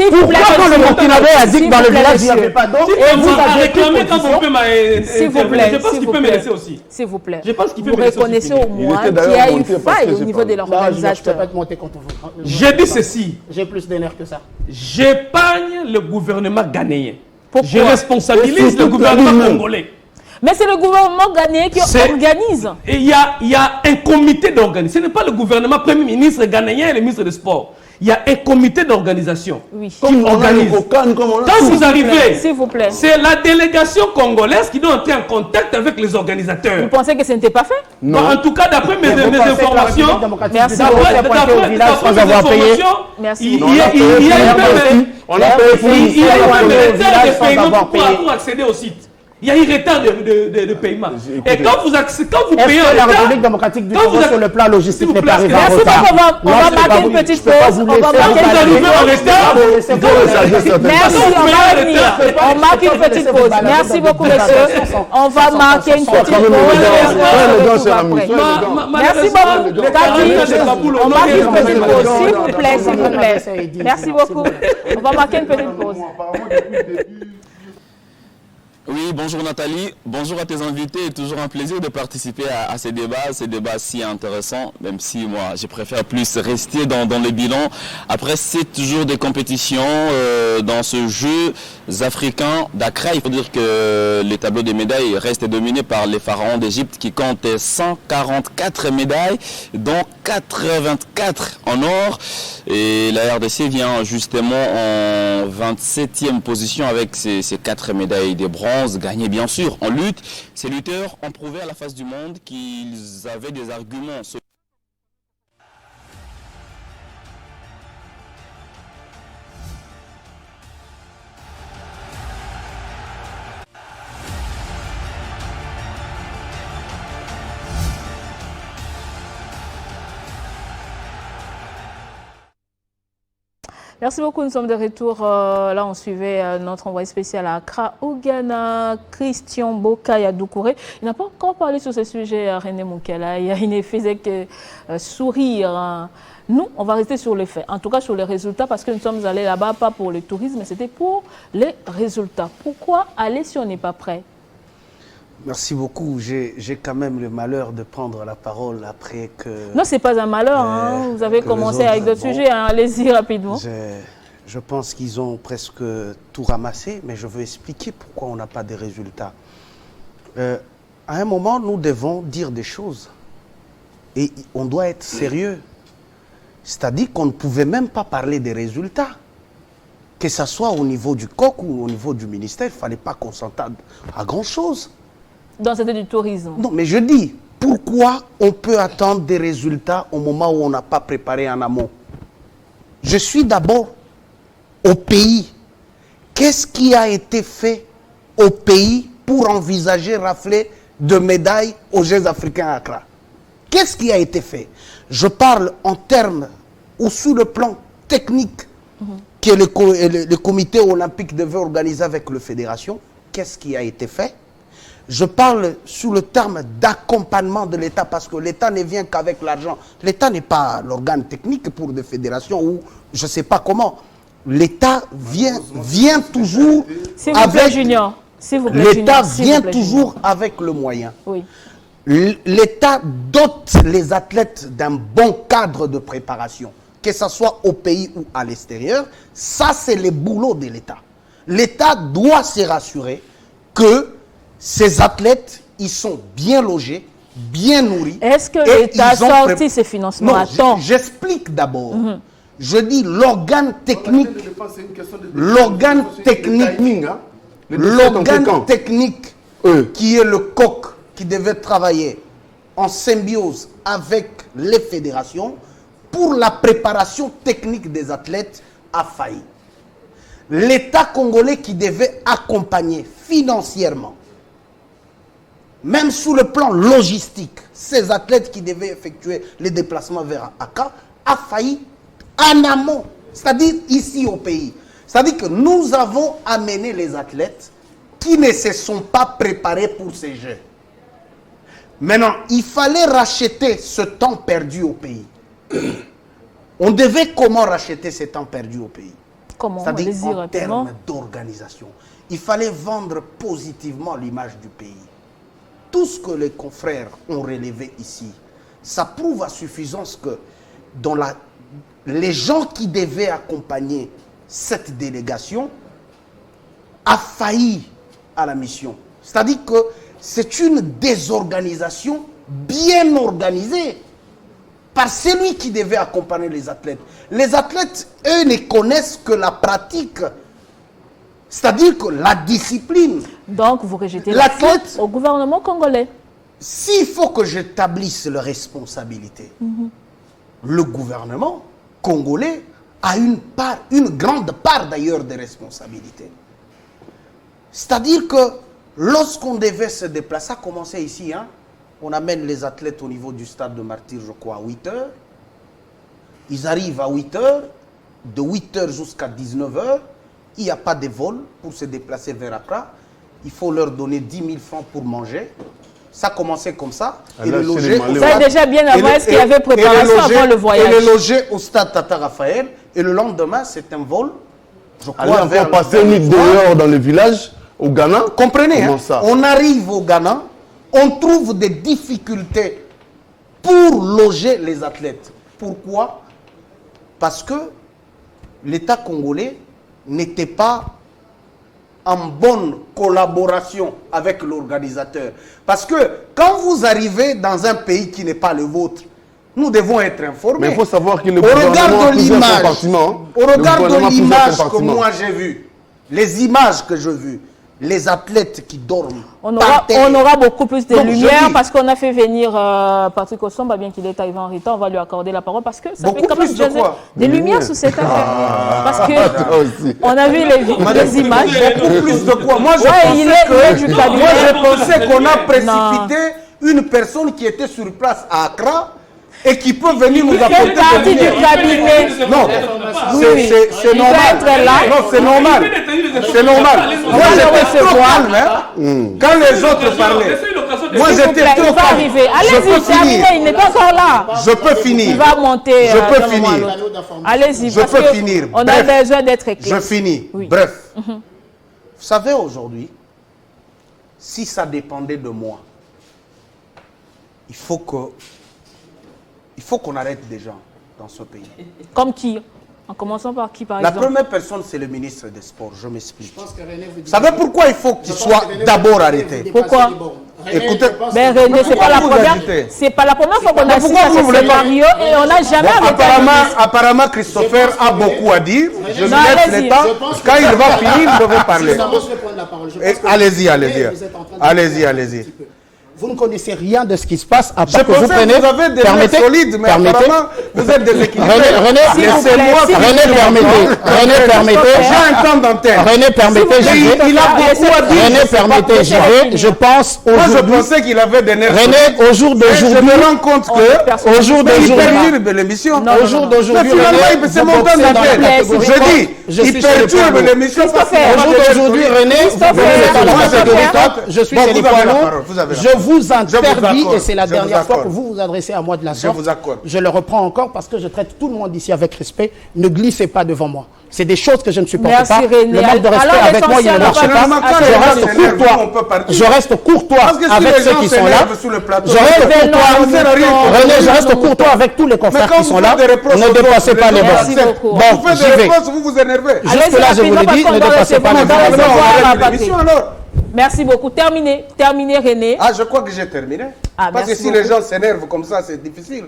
pourquoi quand le Burkinabé a dit que dans le village il n'y avait pas d'eau et vous avez réclamé quand vous pouvez m'intervenir? Je pense qu'il peut me laisser aussi. S'il vous plaît. Je pense qu'il peut vous me laisser aussi. reconnaissez au moins qu'il y a une faille au niveau de l'organisateur. J'ai dit ceci. J'ai plus d'énergie que ça. J'épargne le gouvernement ghanéen. Je responsabilise le gouvernement congolais. Mais c'est le gouvernement ghanéen qui organise. Et il y a un comité d'organisation. Ce n'est pas le gouvernement, Premier ministre ghanéen et le ministre des Sports. Il y a un comité d'organisation qui organise. Quand vous arrivez, s'il vous plaît, c'est la délégation congolaise qui doit entrer en contact avec les organisateurs. Vous pensez que ce n'était pas fait? Non. En tout cas, d'après mes informations, merci. Il y a eu paiement pour accéder au site. Il y a eu retard de paiement. Et quand vous payez la République démocratique du Congo sur le plan logistique n'est pas arrivée en retard. retard. Merci beaucoup, on va marquer une petite pause. On va marquer Merci, on va revenir. On marque une petite pause. Merci beaucoup, messieurs. On va marquer une petite pause. Merci beaucoup. On marque une petite pause. S'il vous plaît, s'il vous plaît. Merci beaucoup. On va marquer une petite pause. Oui, bonjour Nathalie, bonjour à tes invités, toujours un plaisir de participer à ces débats si intéressants, même si moi je préfère plus rester dans les bilans. Après 7 jours de compétition dans ce jeu africain d'Accra, il faut dire que les tableaux des médailles restent dominés par les pharaons d'Égypte qui comptent 144 médailles, dont 84 en or. Et la RDC vient justement en 27e position avec ces 4 médailles de bronze gagnées bien sûr en lutte. Ces lutteurs ont prouvé à la face du monde qu'ils avaient des arguments. Merci beaucoup, nous sommes de retour. Là, on suivait notre envoyé spécial à Accra, au Ghana, Christian Bokaya Doucouré. Il n'a pas encore parlé sur ce sujet, René Moukela. Il ne faisait que sourire. Hein. Nous, on va rester sur les faits, en tout cas sur les résultats, parce que nous sommes allés là-bas, pas pour le tourisme, mais c'était pour les résultats. Pourquoi aller si on n'est pas prêt? Merci beaucoup. J'ai quand même le malheur de prendre la parole après que... Non, ce n'est pas un malheur. Hein. Vous avez commencé avec d'autres sujets. Hein. Allez-y rapidement. Je pense qu'ils ont presque tout ramassé, mais je veux expliquer pourquoi on n'a pas de résultats. À un moment, nous devons dire des choses. Et on doit être sérieux. C'est-à-dire qu'on ne pouvait même pas parler des résultats. Que ce soit au niveau du COC ou au niveau du ministère, il ne fallait pas qu'on s'entende à grand-chose. Donc c'était du tourisme. Non, mais je dis, pourquoi on peut attendre des résultats au moment où on n'a pas préparé en amont? Je suis d'abord au pays. Qu'est-ce qui a été fait au pays pour envisager rafler de médailles aux Jeux africains à Accra? Qu'est-ce qui a été fait? Je parle en termes ou sous le plan technique que le comité olympique devait organiser avec la fédération. Qu'est-ce qui a été fait? Je parle sous le terme d'accompagnement de l'État parce que l'État ne vient qu'avec l'argent. L'État n'est pas l'organe technique pour des fédérations ou je ne sais pas comment. L'État vient toujours avec... L'État vient toujours avec le moyen. Oui. L'État dote les athlètes d'un bon cadre de préparation, que ce soit au pays ou à l'extérieur. Ça, c'est le boulot de l'État. L'État doit se rassurer que ces athlètes, ils sont bien logés, bien nourris. Est-ce que l'État a sorti ces financements à temps? J'explique d'abord. Je dis l'organe technique, l'organe technique, qui est le COC, qui devait travailler en symbiose avec les fédérations pour la préparation technique des athlètes a failli. L'État congolais qui devait accompagner financièrement, même sous le plan logistique, ces athlètes qui devaient effectuer les déplacements vers Accra, a failli en amont, c'est-à-dire ici au pays. C'est-à-dire que nous avons amené les athlètes qui ne se sont pas préparés pour ces Jeux. Maintenant, il fallait racheter ce temps perdu au pays. On devait comment racheter ce temps perdu au pays? Comment? C'est-à-dire en termes d'organisation. Il fallait vendre positivement l'image du pays. Tout ce que les confrères ont relevé ici, ça prouve à suffisance que dans les gens qui devaient accompagner cette délégation a failli à la mission. C'est-à-dire que c'est une désorganisation bien organisée par celui qui devait accompagner les athlètes. Les athlètes, eux, ne connaissent que la pratique. C'est-à-dire que la discipline... Donc, vous rejetez la faute au gouvernement congolais. S'il faut que j'établisse la responsabilité, le gouvernement congolais a une grande part d'ailleurs de responsabilité. C'est-à-dire que lorsqu'on devait se déplacer, ça a commencé ici, hein, on amène les athlètes au niveau du stade de Martyrs, je crois, à 8 h. Ils arrivent à 8 h, de 8 h jusqu'à 19 h. Il n'y a pas de vol pour se déplacer vers Accra. Il faut leur donner 10 000 francs pour manger. Ça a commencé comme ça. Et le loger ça est déjà bien avant. Est-ce qu'il y avait préparation avant le voyage? Et le loger au stade Tata Raphaël. Et le lendemain, c'est un vol. Je crois allez encore passer une nuit dehors dans le village, au Ghana. Comprenez, hein, on arrive au Ghana, on trouve des difficultés pour loger les athlètes. Pourquoi? Parce que l'État congolais n'était pas en bonne collaboration avec l'organisateur. Parce que quand vous arrivez dans un pays qui n'est pas le vôtre, nous devons être informés. Mais il faut savoir que le au regard de l'image, au regard de l'image que moi j'ai vue, les images que j'ai vues, les athlètes qui dorment. On aura beaucoup plus de lumière parce qu'on a fait venir Patrick Osomba, bien qu'il est arrivé en retard, on va lui accorder la parole parce que ça fait quand même des lumières sur cette affaire. Parce que on a vu les images. Beaucoup plus de quoi? Moi, je pensais qu'on a précipité une personne qui était sur place à Accra et qui peut venir nous Il fait apporter partie des du cabinet. Non, Oui, c'est il normal. doit être là. Non, c'est normal. C'est normal. Moi, j'étais trop calme. Hein. Quand les autres parlaient, moi, S'il vous j'étais plaît, trop il va calme. arriver. Je Allez-y, peux terminez, finir. il n'est pas encore là. Je peux finir. Il va monter. Je peux d'un moment à finir. l'autre. Allez-y, Je parce peux que finir. on a Bref. besoin d'être Je clair. finis. Oui. Bref. Vous savez, aujourd'hui, si ça dépendait de moi, il faut qu'on arrête des gens dans ce pays. Comme qui? En commençant par qui, par La exemple? première personne, c'est le ministre des Sports. Je m'explique. Je pense que René vous Vous savez pourquoi il faut qu'il soit d'abord arrêté? Pourquoi? Écoutez, Ben René, c'est pas la vous première. agitez? C'est pas la première fois qu'on Mais assiste pourquoi à vous ce voulez pas- scénario et on n'a jamais arrêté. apparemment, Christopher a beaucoup à dire. Je lui Non, laisse allez-y. le temps. Quand il va finir, je vais parler. Moi, je vais prendre la parole. Je pense que Allez-y, vous allez-y. êtes en train de- Allez-y. Vous ne connaissez rien de ce qui se passe à Je part que vous pensais prenez. que vous avez des mains solides, mais apparemment, vous êtes déséquilibrés. René, Laissez-moi s'il vous René, plaît. permettez. J'ai un temps d'antenne. René, permettez, j'y vais. Il a beaucoup à dire. René, permettez, j'y vais. Je pense Moi, je aujourd'hui. pensais qu'il avait des nerfs. René, au jour Et je d'aujourd'hui. me rends compte que Au jour il d'aujourd'hui. perturbe l'émission. Au jour d'aujourd'hui. Mais finalement, René, c'est vous mon temps boxez dans la d'antenne. catégorie Je sport. dis, Je il suis chez les perturbe poids lourds. l'émission. parce qu'il Christopher, a Au jour des nerfs d'aujourd'hui, solides. René, vous Christopher, venez sur la Christopher. catégorie top, je suis Bon, chez les vous avez poids la lourds. parole, vous avez la Je vous interdis, accorde, et c'est la je vous dernière fois accorde. que vous vous adressez à moi de la Je sorte. vous accorde. Je le reprends encore parce que je traite tout le monde ici avec respect. Ne glissez pas devant moi. C'est des choses que je ne supporte Merci, pas. René. Le manque de respect Alors, avec moi, il ne l'essentiel, marche on va pas. passer- Je Quand reste les gens s'énervent, courtois. on peut partir. Je reste courtois Parce que si avec les ceux gens qui sont là. s'énervent sur le plateau, Je reste ça Ben non, courtois. ne sert à rien. René, je reste courtois avec tous les confrères quand qui sont vous là. faites des reproches Ne aux dépassez autres, pas les Merci bornes. beaucoup. Bon, Vous faites j'y des vais. reproches, vous vous énervez. Allez-y, Jusque-là, je vous rapidement, l'ai dit, parce ne qu'on doit dépassez pas recevoir- les on doit bornes. recevoir on la arrête Patrick. l'émission alors. Merci beaucoup. Terminé, René. Ah, je crois que j'ai terminé. Ah, Parce que merci si les beaucoup. gens s'énervent comme ça, c'est difficile.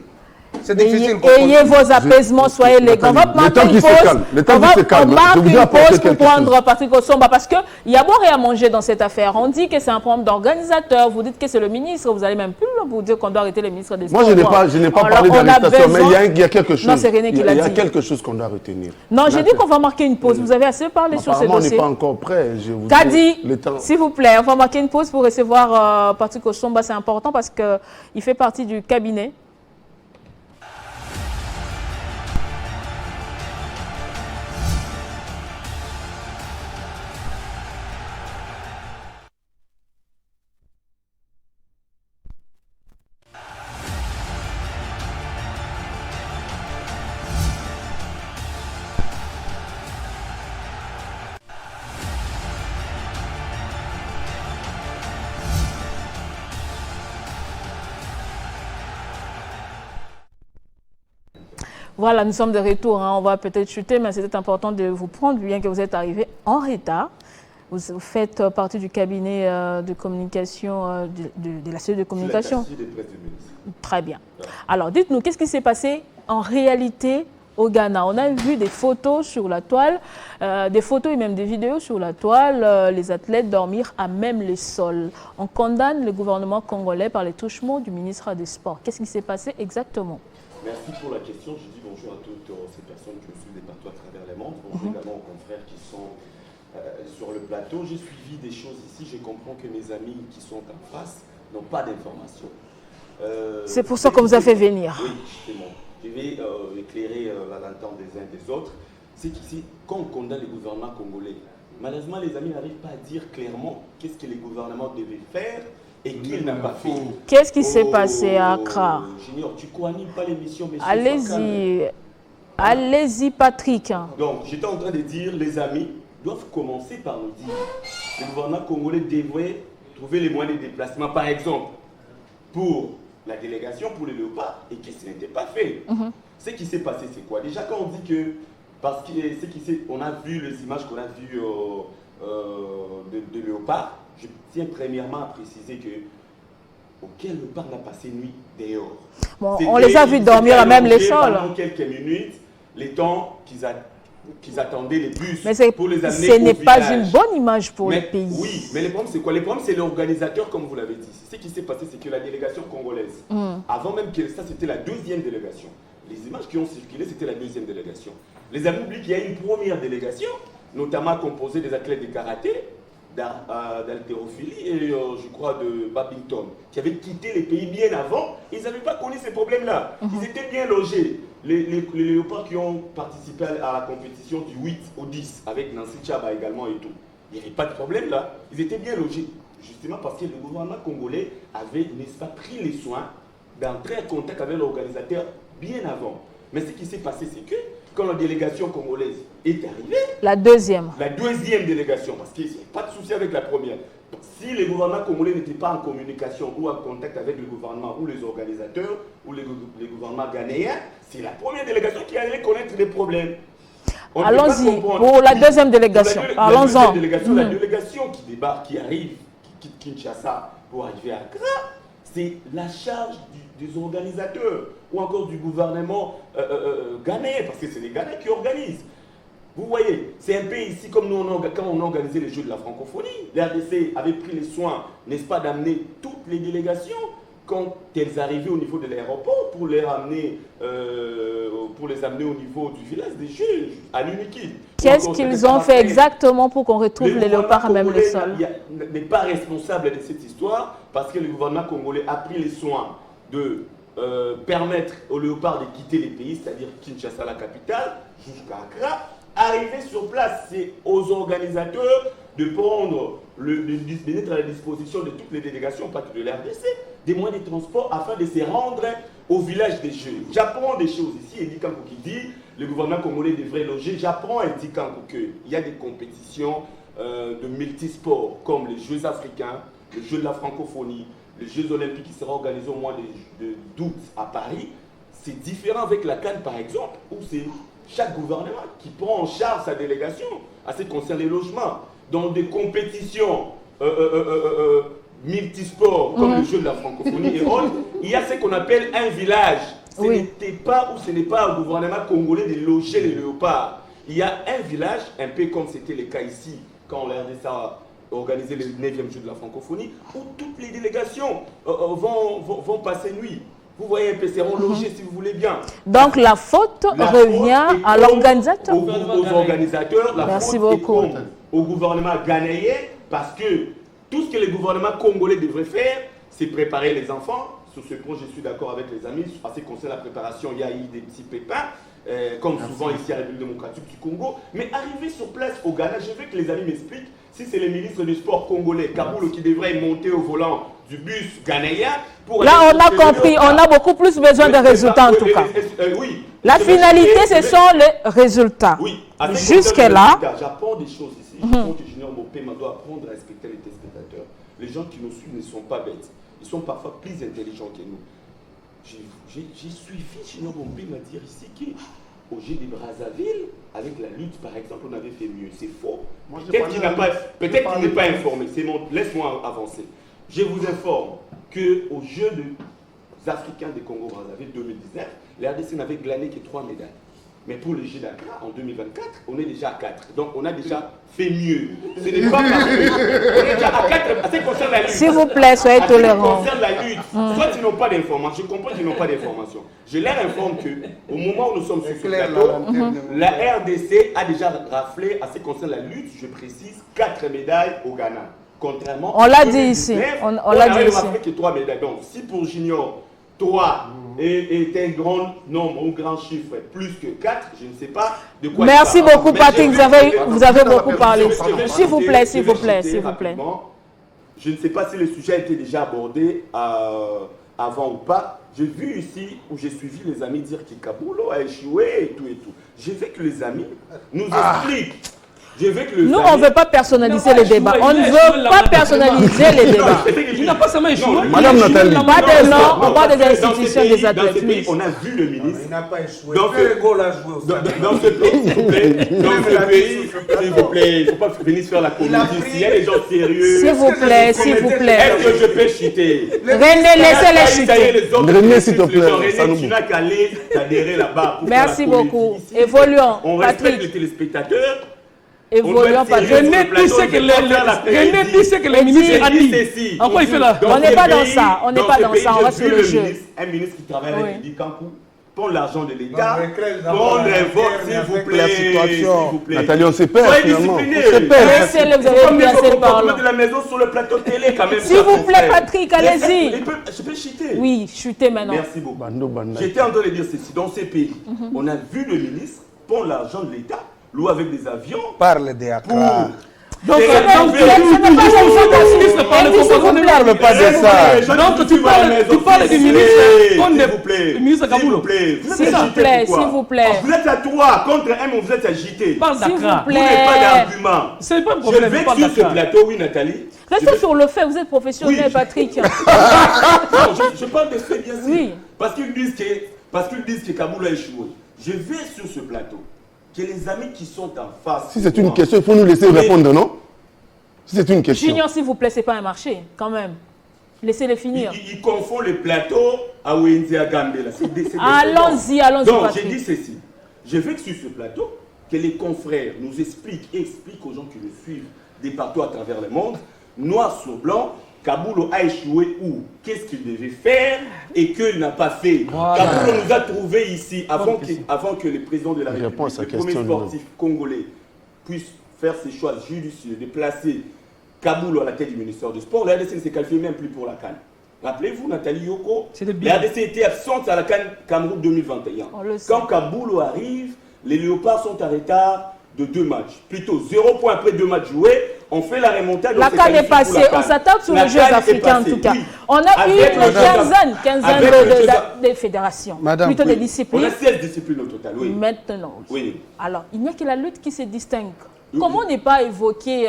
C'est Ayez, difficile. ayez vos apaisements, soyez élégants. On va Le marquer temps une qu'il se pause. calme, le temps On qu'il va se calme, on je marque voudrais une apporter pause pour quelque prendre Patrick Osomba parce qu'il y a boire et à manger dans cette affaire. On dit que c'est un problème d'organisateur. Vous dites que c'est le ministre. Vous allez même plus là, vous dire qu'on doit arrêter le ministre des Sports. Moi, je n'ai pas Alors, parlé on a d'arrestation, mais besoin- il y a quelque chose. Non, c'est René qui l'a Il y a dit. quelque chose qu'on doit retenir. Non, j'ai dit qu'on va marquer une pause. Vous avez assez parlé sur ce Apparemment, on n'est dossier. pas encore prêt. Je vous Kadi, dis le temps. s'il vous plaît, on va marquer une pause pour recevoir Patrick Osomba. C'est important parce qu'il fait partie du cabinet. Voilà, nous sommes de retour. On va peut-être chuter, mais c'était important de vous prendre, bien que vous êtes arrivé en retard. Vous faites partie du cabinet de communication, de la cellule de communication. Très bien. Alors, dites-nous, qu'est-ce qui s'est passé en réalité au Ghana? On a vu des photos sur la toile, des photos et même des vidéos sur la toile, les athlètes dormir à même les sols. On condamne le gouvernement congolais par les touchements du ministre des Sports. Qu'est-ce qui s'est passé exactement? Merci pour la question. Je dis bonjour à toutes ces personnes qui me suivent partout à travers le monde. Bonjour également aux confrères qui sont sur le plateau. J'ai suivi des choses ici. Je comprends que mes amis qui sont en face n'ont pas d'informations. C'est pour ça qu'on vous a fait venir. Oui, justement. Je vais éclairer la lanterne des uns des autres. C'est qu'ici, quand on condamne le gouvernement congolais, malheureusement, les amis n'arrivent pas à dire clairement qu'est-ce que les gouvernements devaient faire et qu'il n'a pas fait. Qu'est-ce qui s'est passé à Accra? Junior, tu co-animes pas l'émission, monsieur. Allez-y. Allez-y, Patrick. Donc, j'étais en train de dire, les amis doivent commencer par nous dire le gouvernement congolais devrait trouver les moyens de déplacement, par exemple, pour la délégation, pour les léopards, et que ce n'était pas fait. Ce qui s'est passé, c'est quoi? Déjà, quand on dit que, parce que on a vu les images qu'on a vues de léopards, je tiens premièrement à préciser que aucun léopard n'a passé nuit dehors. Bon, on les a vus dormir à même les sols. Pendant quelques minutes, les temps qu'ils attendaient les bus Mais pour les amener ce n'est pas village. une bonne image pour Mais le pays. oui, mais le problème c'est quoi? Le problème c'est l'organisateur, comme vous l'avez dit. Ce qui s'est passé, c'est que la délégation congolaise, avant même que ça, c'était la deuxième délégation. Les images qui ont circulé, c'était la deuxième délégation. Les amis oublient qu'il y a une première délégation, notamment composée des athlètes de karaté, d'haltérophilie et je crois de badminton, qui avaient quitté les pays bien avant. Ils n'avaient pas connu ces problèmes-là. Ils étaient bien logés. Les léopards qui ont participé à la compétition du 8 au 10, avec Nancy Tchaba également et tout, il n'y avait pas de problème là. Ils étaient bien logés. Justement parce que le gouvernement congolais avait, n'est-ce pas, pris les soins d'entrer en contact avec l'organisateur bien avant. Mais ce qui s'est passé, c'est que quand la délégation congolaise est arrivée, la deuxième délégation, parce qu'il n'y a pas de souci avec la première, si le gouvernement congolais n'était pas en communication ou en contact avec le gouvernement ou les organisateurs ou les gouvernements ghanéens, c'est la première délégation qui allait connaître les problèmes. Allons-y pour la deuxième délégation. Parlons-en. La délégation qui débarque, qui arrive, qui quitte Kinshasa pour arriver à Accra, c'est la charge des organisateurs ou encore du gouvernement ghanéen, parce que c'est les Ghanéens qui organisent. Vous voyez, c'est un peu ici comme nous, quand on a organisé les Jeux de la francophonie, l'RDC avait pris les soins, n'est-ce pas, d'amener toutes les délégations quand elles arrivaient au niveau de l'aéroport pour les amener au niveau du village des Jeux, à l'Unikid. Qu'est-ce qu'ils ont fait exactement pour qu'on retrouve les léopards à même le sol? N'est pas responsable de cette histoire parce que le gouvernement congolais a pris les soins de permettre aux léopards de quitter les pays, c'est-à-dire Kinshasa, la capitale, jusqu'à Accra. Arriver sur place, c'est aux organisateurs de prendre, de mettre à la disposition de toutes les délégations, pas que de l'RDC, des moyens de transport afin de se rendre au village des Jeux. J'apprends des choses ici, Edi Kankou qui dit le gouvernement congolais devrait loger. J'apprends Edi Kankou qu'il y a des compétitions de multisports comme les Jeux africains, le Jeu de la francophonie, les Jeux olympiques qui seront organisés au mois d'août à Paris. C'est différent avec la CAN par exemple, où c'est chaque gouvernement qui prend en charge sa délégation à ce qui concerne les logements. Dans des compétitions multisports comme le Jeu de la francophonie et autres, il y a ce qu'on appelle un village. Ce n'était pas ou ce n'est pas au gouvernement congolais de loger les léopards. Il y a un village, un peu comme c'était le cas ici, quand on a organisé le 9e Jeu de la francophonie, où toutes les délégations vont passer nuit. Vous voyez, ils seront logés si vous voulez bien. Donc la faute revient à l'organisateur. Aux organisateurs, la Merci faute beaucoup. Au gouvernement ghanéen, parce que tout ce que le gouvernement congolais devrait faire, c'est préparer les enfants. Sur ce point, je suis d'accord avec les amis. En ce qui concerne la préparation, il y a eu des petits pépins, comme souvent ici à la République démocratique du Congo. Mais arriver sur place au Ghana, je veux que les amis m'expliquent si c'est le ministre du Sport congolais, Kaboul, qui devrait monter au volant du bus ghanéen. Là, on a compris, on a beaucoup plus besoin de résultats en tout cas. Oui. La finalité, ce sont les résultats. Oui. Jusque-là. J'apprends des choses ici. Je pense que Junior Mopema doit apprendre à respecter les téléspectateurs. Les gens qui nous suivent ne sont pas bêtes. Ils sont parfois plus intelligents que nous. J'ai suivi Junior Mopema dire ici qu'au Jeu de Brazzaville, avec la lutte par exemple, on avait fait mieux. C'est faux. Peut-être qu'il n'est pas informé. Laisse-moi avancer. Je vous informe qu'au Jeux des Africains des Congo-Brazzaville 2019, l'RDC n'avait glané que 3 médailles. Mais pour le Jeux d'Accra, en 2024, on est déjà à 4. Donc on a déjà fait mieux. Ce n'est pas parfait. On est déjà à 4 en ce qui concerne la lutte. S'il vous plaît, soyez tolérants. En ce qui concerne la lutte, soit ils n'ont pas d'informations, je comprends qu'ils n'ont pas d'informations. Je leur informe qu'au moment où nous sommes sur ce plateau, la RDC a déjà raflé, à ce qui concerne la lutte, je précise, 4 médailles au Ghana. Contrairement on l'a dit ici. On l'a dit ici. Que 3 médailles. Donc, si pour Junior, 3 est un grand nombre, un grand chiffre, plus que 4, je ne sais pas de quoi. Merci beaucoup, Patrick. Vous avez beaucoup parlé. S'il vous plaît, s'il vous plaît, s'il vous plaît. Je ne sais pas si le sujet a été déjà abordé avant ou pas. J'ai vu ici où j'ai suivi les amis dire que Kaboul a échoué et tout et tout. Je veux que les amis nous expliquent. Nous, on ne veut pas personnaliser les débats. On ne veut pas personnaliser les débats. Il n'a pas seulement échoué. Madame Nathalie. Pas de nom, on parle des institutions des athlètes. Dans ce pays, on a vu le ministre. Il n'a pas échoué. Dans ce pays, s'il vous plaît, il ne faut pas venir faire la comédie. S'il y a des gens sérieux. S'il vous plaît, s'il vous plaît. Est-ce que je peux chuter? René, laissez-les chuter. René, s'il te plaît. René, tu n'as qu'à aller t'adhérer là-bas. Merci beaucoup. Évoluons. On respecte les téléspectateurs. Évoluons pas. René dit ce que le ministre a dit. En quoi il fait là? On n'est pas dans ça. On n'est pas dans ça. On va sur le jeu. Un ministre qui travaille avec Edi Kankou, prendre l'argent de l'État, prendre les votes, s'il vous plaît. La situation. S'il vous plaît. Nathalie, on s'est perdu Soyez finalement. disciplinés. Laissez-le, vous avez bien assez parlé. De la maison sur le plateau télé quand même. S'il vous plaît, Patrick, allez-y. Je peux chuter. Oui, chutez maintenant. Merci beaucoup. Bando, banda. J'étais en train de dire ceci. Dans ces pays, on a vu le ministre prendre l'argent de l'État, louer avec des avions. Parle de Accra. Donc, Et donc, la- tu parle pas de ça. Donc, tu parles du ministre comme le ministre Kaboul. S'il vous plaît, s'il vous plaît. Vous êtes à 3 contre 1, mais vous êtes agité. Parle S'il vous d'Accra. Vous n'avez plaît. pas d'argument. C'est pas un Je problème. vais Parle sur ce d'Accra. plateau, oui, Nathalie. Restez sur le fait, vous êtes professionnel, Oui. Patrick. Non, je parle de fait, bien sûr. Oui. Parce qu'ils disent que Kaboul a échoué. Je vais sur ce plateau. Que les amis qui sont en face. Si c'est une question, il faut nous laisser répondre, non? Si c'est une question. Junior, s'il vous plaît, c'est pas un marché, quand même. Laissez-les finir. Ils confondent le plateau à Wendy à Gambela. Allons-y, allons-y, Donc, j'ai Patrick. dit ceci. Je veux que sur ce plateau, que les confrères nous expliquent aux gens qui le suivent de partout à travers le monde, noir sur blanc, Kaboul a échoué où? Qu'est-ce qu'il devait faire et qu'il n'a pas fait? Voilà. Kaboul nous a trouvés ici avant question. que le président de la Je réponds à République, sa le premier question, sportif congolais, puisse faire ses choix judicieux de placer Kaboul à la tête du ministère du Sport. La RDC ne s'est qualifiée même plus pour la CAN. Rappelez-vous, Nathalie Yoko, C'était bien. la RDC était absente à la CAN Cameroun 2021. On le sait. Quand Kaboul arrive, les Léopards sont en retard de 2 matchs. Plutôt 0 points après 2 matchs joués. On fait la remontade. La CAN est passée, on s'attarde sur les Jeux africains en tout cas. On a eu une quinzaine de fédérations, plutôt de On disciplines. a 16 disciplines au total, oui. Maintenant, Oui. alors, il n'y a que la lutte qui se distingue. Comment ne pas évoquer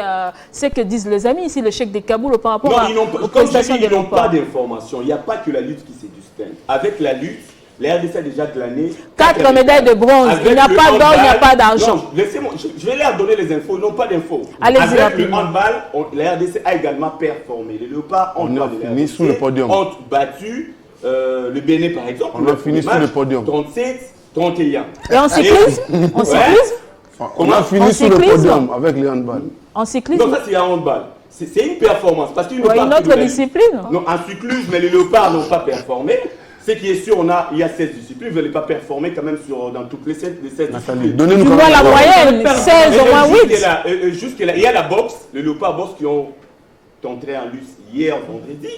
ce que disent les amis ici, le chèque de Kaboul par rapport Non, aux comme je prestations dis, des ils n'ont pas Léopards? d'informations. Il n'y a pas que la lutte qui se distingue. Avec la lutte, la RDC a déjà glané 4 médailles de bronze. Avec Il n'y a le pas d'or, il n'y a handball- pas d'argent. Non, laissez-moi, je vais leur donner les infos, ils n'ont pas d'infos. Allez-y Avec le rapidement. handball, la RDC a également performé. Les Léopards On a fini sous le podium. ont battu le Bénin par exemple. On a fini sous le podium. 37-31. Et en cyclisme? En cyclisme? On a En fini sur le cyclisme? podium avec les handball. En cyclisme? Donc ça c'est un handball. C'est une performance. Parce qu'il Ouais, une autre discipline? Non, en cyclisme, les Léopards n'ont pas performé. Ce qui est sûr, il y a 16 disciplines. Vous n'allez pas performer quand même dans toutes les 16 Nathalie, disciplines. donnez-nous Tu quand vois même la moyenne, 16 au moins 8. Jusque-là, il y a la boxe, les Léopards boxe qui ont entré en lutte hier, vendredi.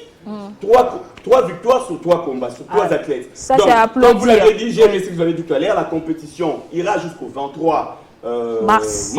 3 victoires sur 3 combats, sur 3 athlètes. Ça, Donc, c'est à applaudir. comme vous l'avez dit, j'ai aimé ce que vous avez dit tout à l'heure, la compétition ira jusqu'au 23 Mars.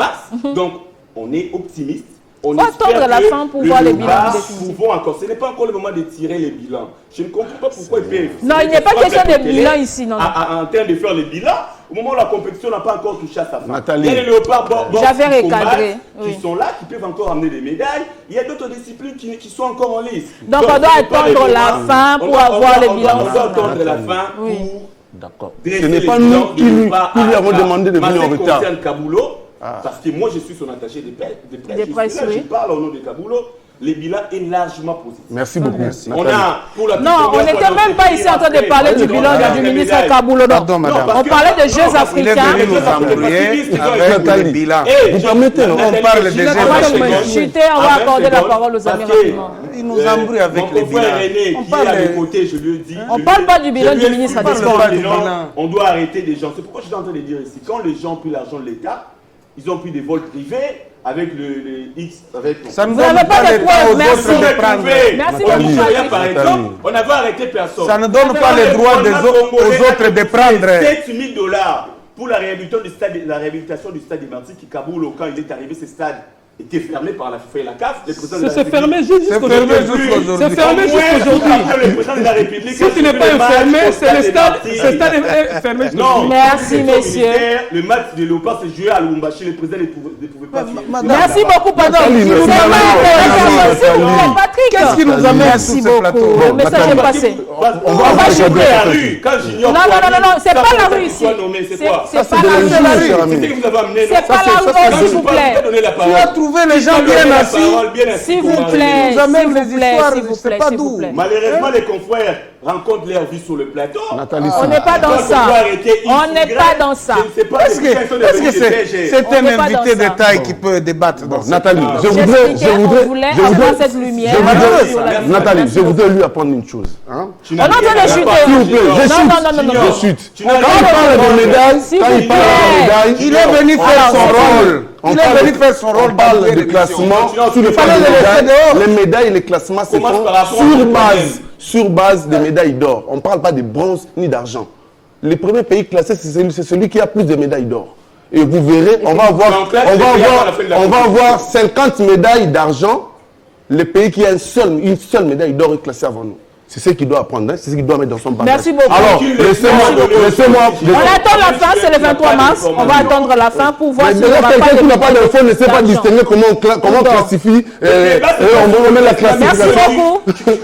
Donc, on est optimiste. On Faut attendre espère la que fin pour voir les bilans Léopard définitifs. pouvons encore. Ce n'est pas encore le moment de tirer les bilans. Je ne comprends pas pourquoi Non, il n'est pas question de bilan ici, non, non. En train de faire les bilans, au moment où la compétition n'a pas encore touché à sa fin. Nathalie. Il y a les Léopards J'avais qui combattent, recadré, oui. qui sont là, qui peuvent encore amener des médailles. Il y a d'autres disciplines qui sont encore en lice. Donc, on doit ce n'est pas attendre les la moments. fin pour avoir les bilans. On doit attendre la fin Oui. pour D'accord. dresser Ce n'est les pas bilans nous de qui lui Léopards qui lui à avons Accra. demandé de venir en Ce qui retard. concerne Kaboulo, parce que moi je suis son attaché de presse. Des Je suis presses, là, oui. je parle au nom de Kaboulo. Le bilan est largement positif. Merci beaucoup. On Nathalie. a, pour la Non, on première n'était fois dans même ce pas pays, ici en train de après, parler on du a bilan gagné du les ministre médailles. Kaboul. Non. Pardon, madame. On parlait des Jeux Il est africains. venu nous embrouiller avec Nathalie. le bilan. Vous permettez, non? On parle des Jeux africains. Chuter, on va accorder la parole aux amis rapidement. Il nous embrouille avec mon les confrère bilans. René, On qui parle est à mes de- côtés, je lui ai dit. On parle pas du bilan je lui ai du ministre expliqué des le Sports. bilan. On doit arrêter des gens. C'est pourquoi je suis en train de dire ici. Quand les gens ont pris l'argent de l'État, ils ont pris des vols privés avec le X. Avec Ça ne Vous donne n'avez pas pas de le preuves, droit aux merci. autres de prendre. Merci Au beaucoup, Nigeria, Patrick. par exemple, on n'avait arrêté personne. Ça ne donne pas le droit aux autres de prendre. 7 000 $ pour la réhabilitation du stade de Martinique qui Kaboul, quand il est arrivé, ce stade était fermé par la FIFA et la CAF. Le président de la C'est République- fermé C'est fermé jusqu'aujourd'hui. jusqu'aujourd'hui. C'est fermé Au moins, jusqu'aujourd'hui. après le président de la République, Si tu n'es pas informé, c'est le stade est fermé Non, jusqu'aujourd'hui. Merci, messieurs. Le match de Léopard s'est joué à Lubumbashi. Le président ne pouvait pas suivre. Merci beaucoup, pardon. Nathalie, C'est merci. pas Nathalie. Patrick. Qu'est-ce qui nous amène Merci sur ce plateau? beaucoup. Le message est Nathalie. passé. On va va chuter. jouer la rue. Quand j'ignore Non, quoi, non, non, non, c'est ça, pas ça, la ça, rue soit ici. nommé, c'est C'est quoi c'est Ça, pas c'est de la l'injustice, rue. cher C'est ami. ce que vous avez amené. C'est pas la rue, s'il vous plaît. Donner la Tu parole. as trop trouver les gens bien assis. S'il vous plaît, Vous amènez s'il les vous plaît, histoires, s'il je vous sais plaît, pas s'il vous d'où. plaît. Malheureusement, les confrères rencontrent leur vie sur le plateau. Nathalie, On n'est pas dans ça. On n'est pas dans ça. Je ne sais pas Est-ce que c'est On n'est un pas invité dans ça. de taille qui peut débattre dans Nathalie, je J'expliquais, on voudrais, voulait je voudrais, avoir cette lumière. Nathalie, je voudrais lui apprendre une chose. Hein? On est en train de chuter. S'il vous plaît, je chute. Non. Je chute. Tu Quand n'as il rien parle de médailles, S'il quand vous il parle de médailles, Il est venu faire son rôle. on Il est parle- venu faire son rôle. on parle dans de l'émission. classement, sur le Il plan fallait des le laisser médailles, dehors. les médailles et les classements se Commence font par rapport sur base des médailles d'or. On ne parle pas de bronze ni d'argent. Le premier pays classé, c'est celui qui a plus de médailles d'or. Et vous verrez, on va avoir 50 médailles d'argent. Le pays qui a une seule médaille d'or est classé avant nous. C'est ce qu'il doit apprendre, hein? C'est ce qu'il doit mettre dans son bagage. Merci beaucoup. Alors, laissez-moi. On attend la fin, c'est le 23 mars. On va attendre la fin pour voir Mais si déjà, on va quelqu'un pas qui n'a pas d'info ne sait pas d'argent. distinguer comment on classifie. On met la classification. Merci beaucoup.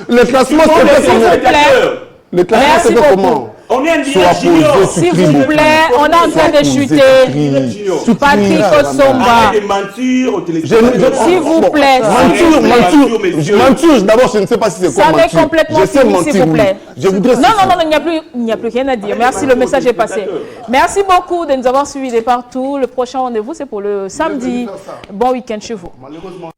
Le classement, c'est fait S'il vous comment? plaît. Le classement, Merci c'est fait beaucoup. comment? On est un Sois direct junior. posé, S'il vous plaît, on est en train de chuter. Patrick Osomba. Arrête de mentir aux téléspectateurs. S'il vous plaît. Mentir, d'abord, je ne sais pas si c'est quoi Ça mentir. va complètement Je sais fini, mentir, s'il vous plaît. oui. Je voudrais... Non, il n'y a plus rien à dire. Merci, le message est passé. Merci beaucoup de nous avoir suivis de partout. Le prochain rendez-vous, c'est pour le samedi. Bon week-end chez vous. Malheureusement.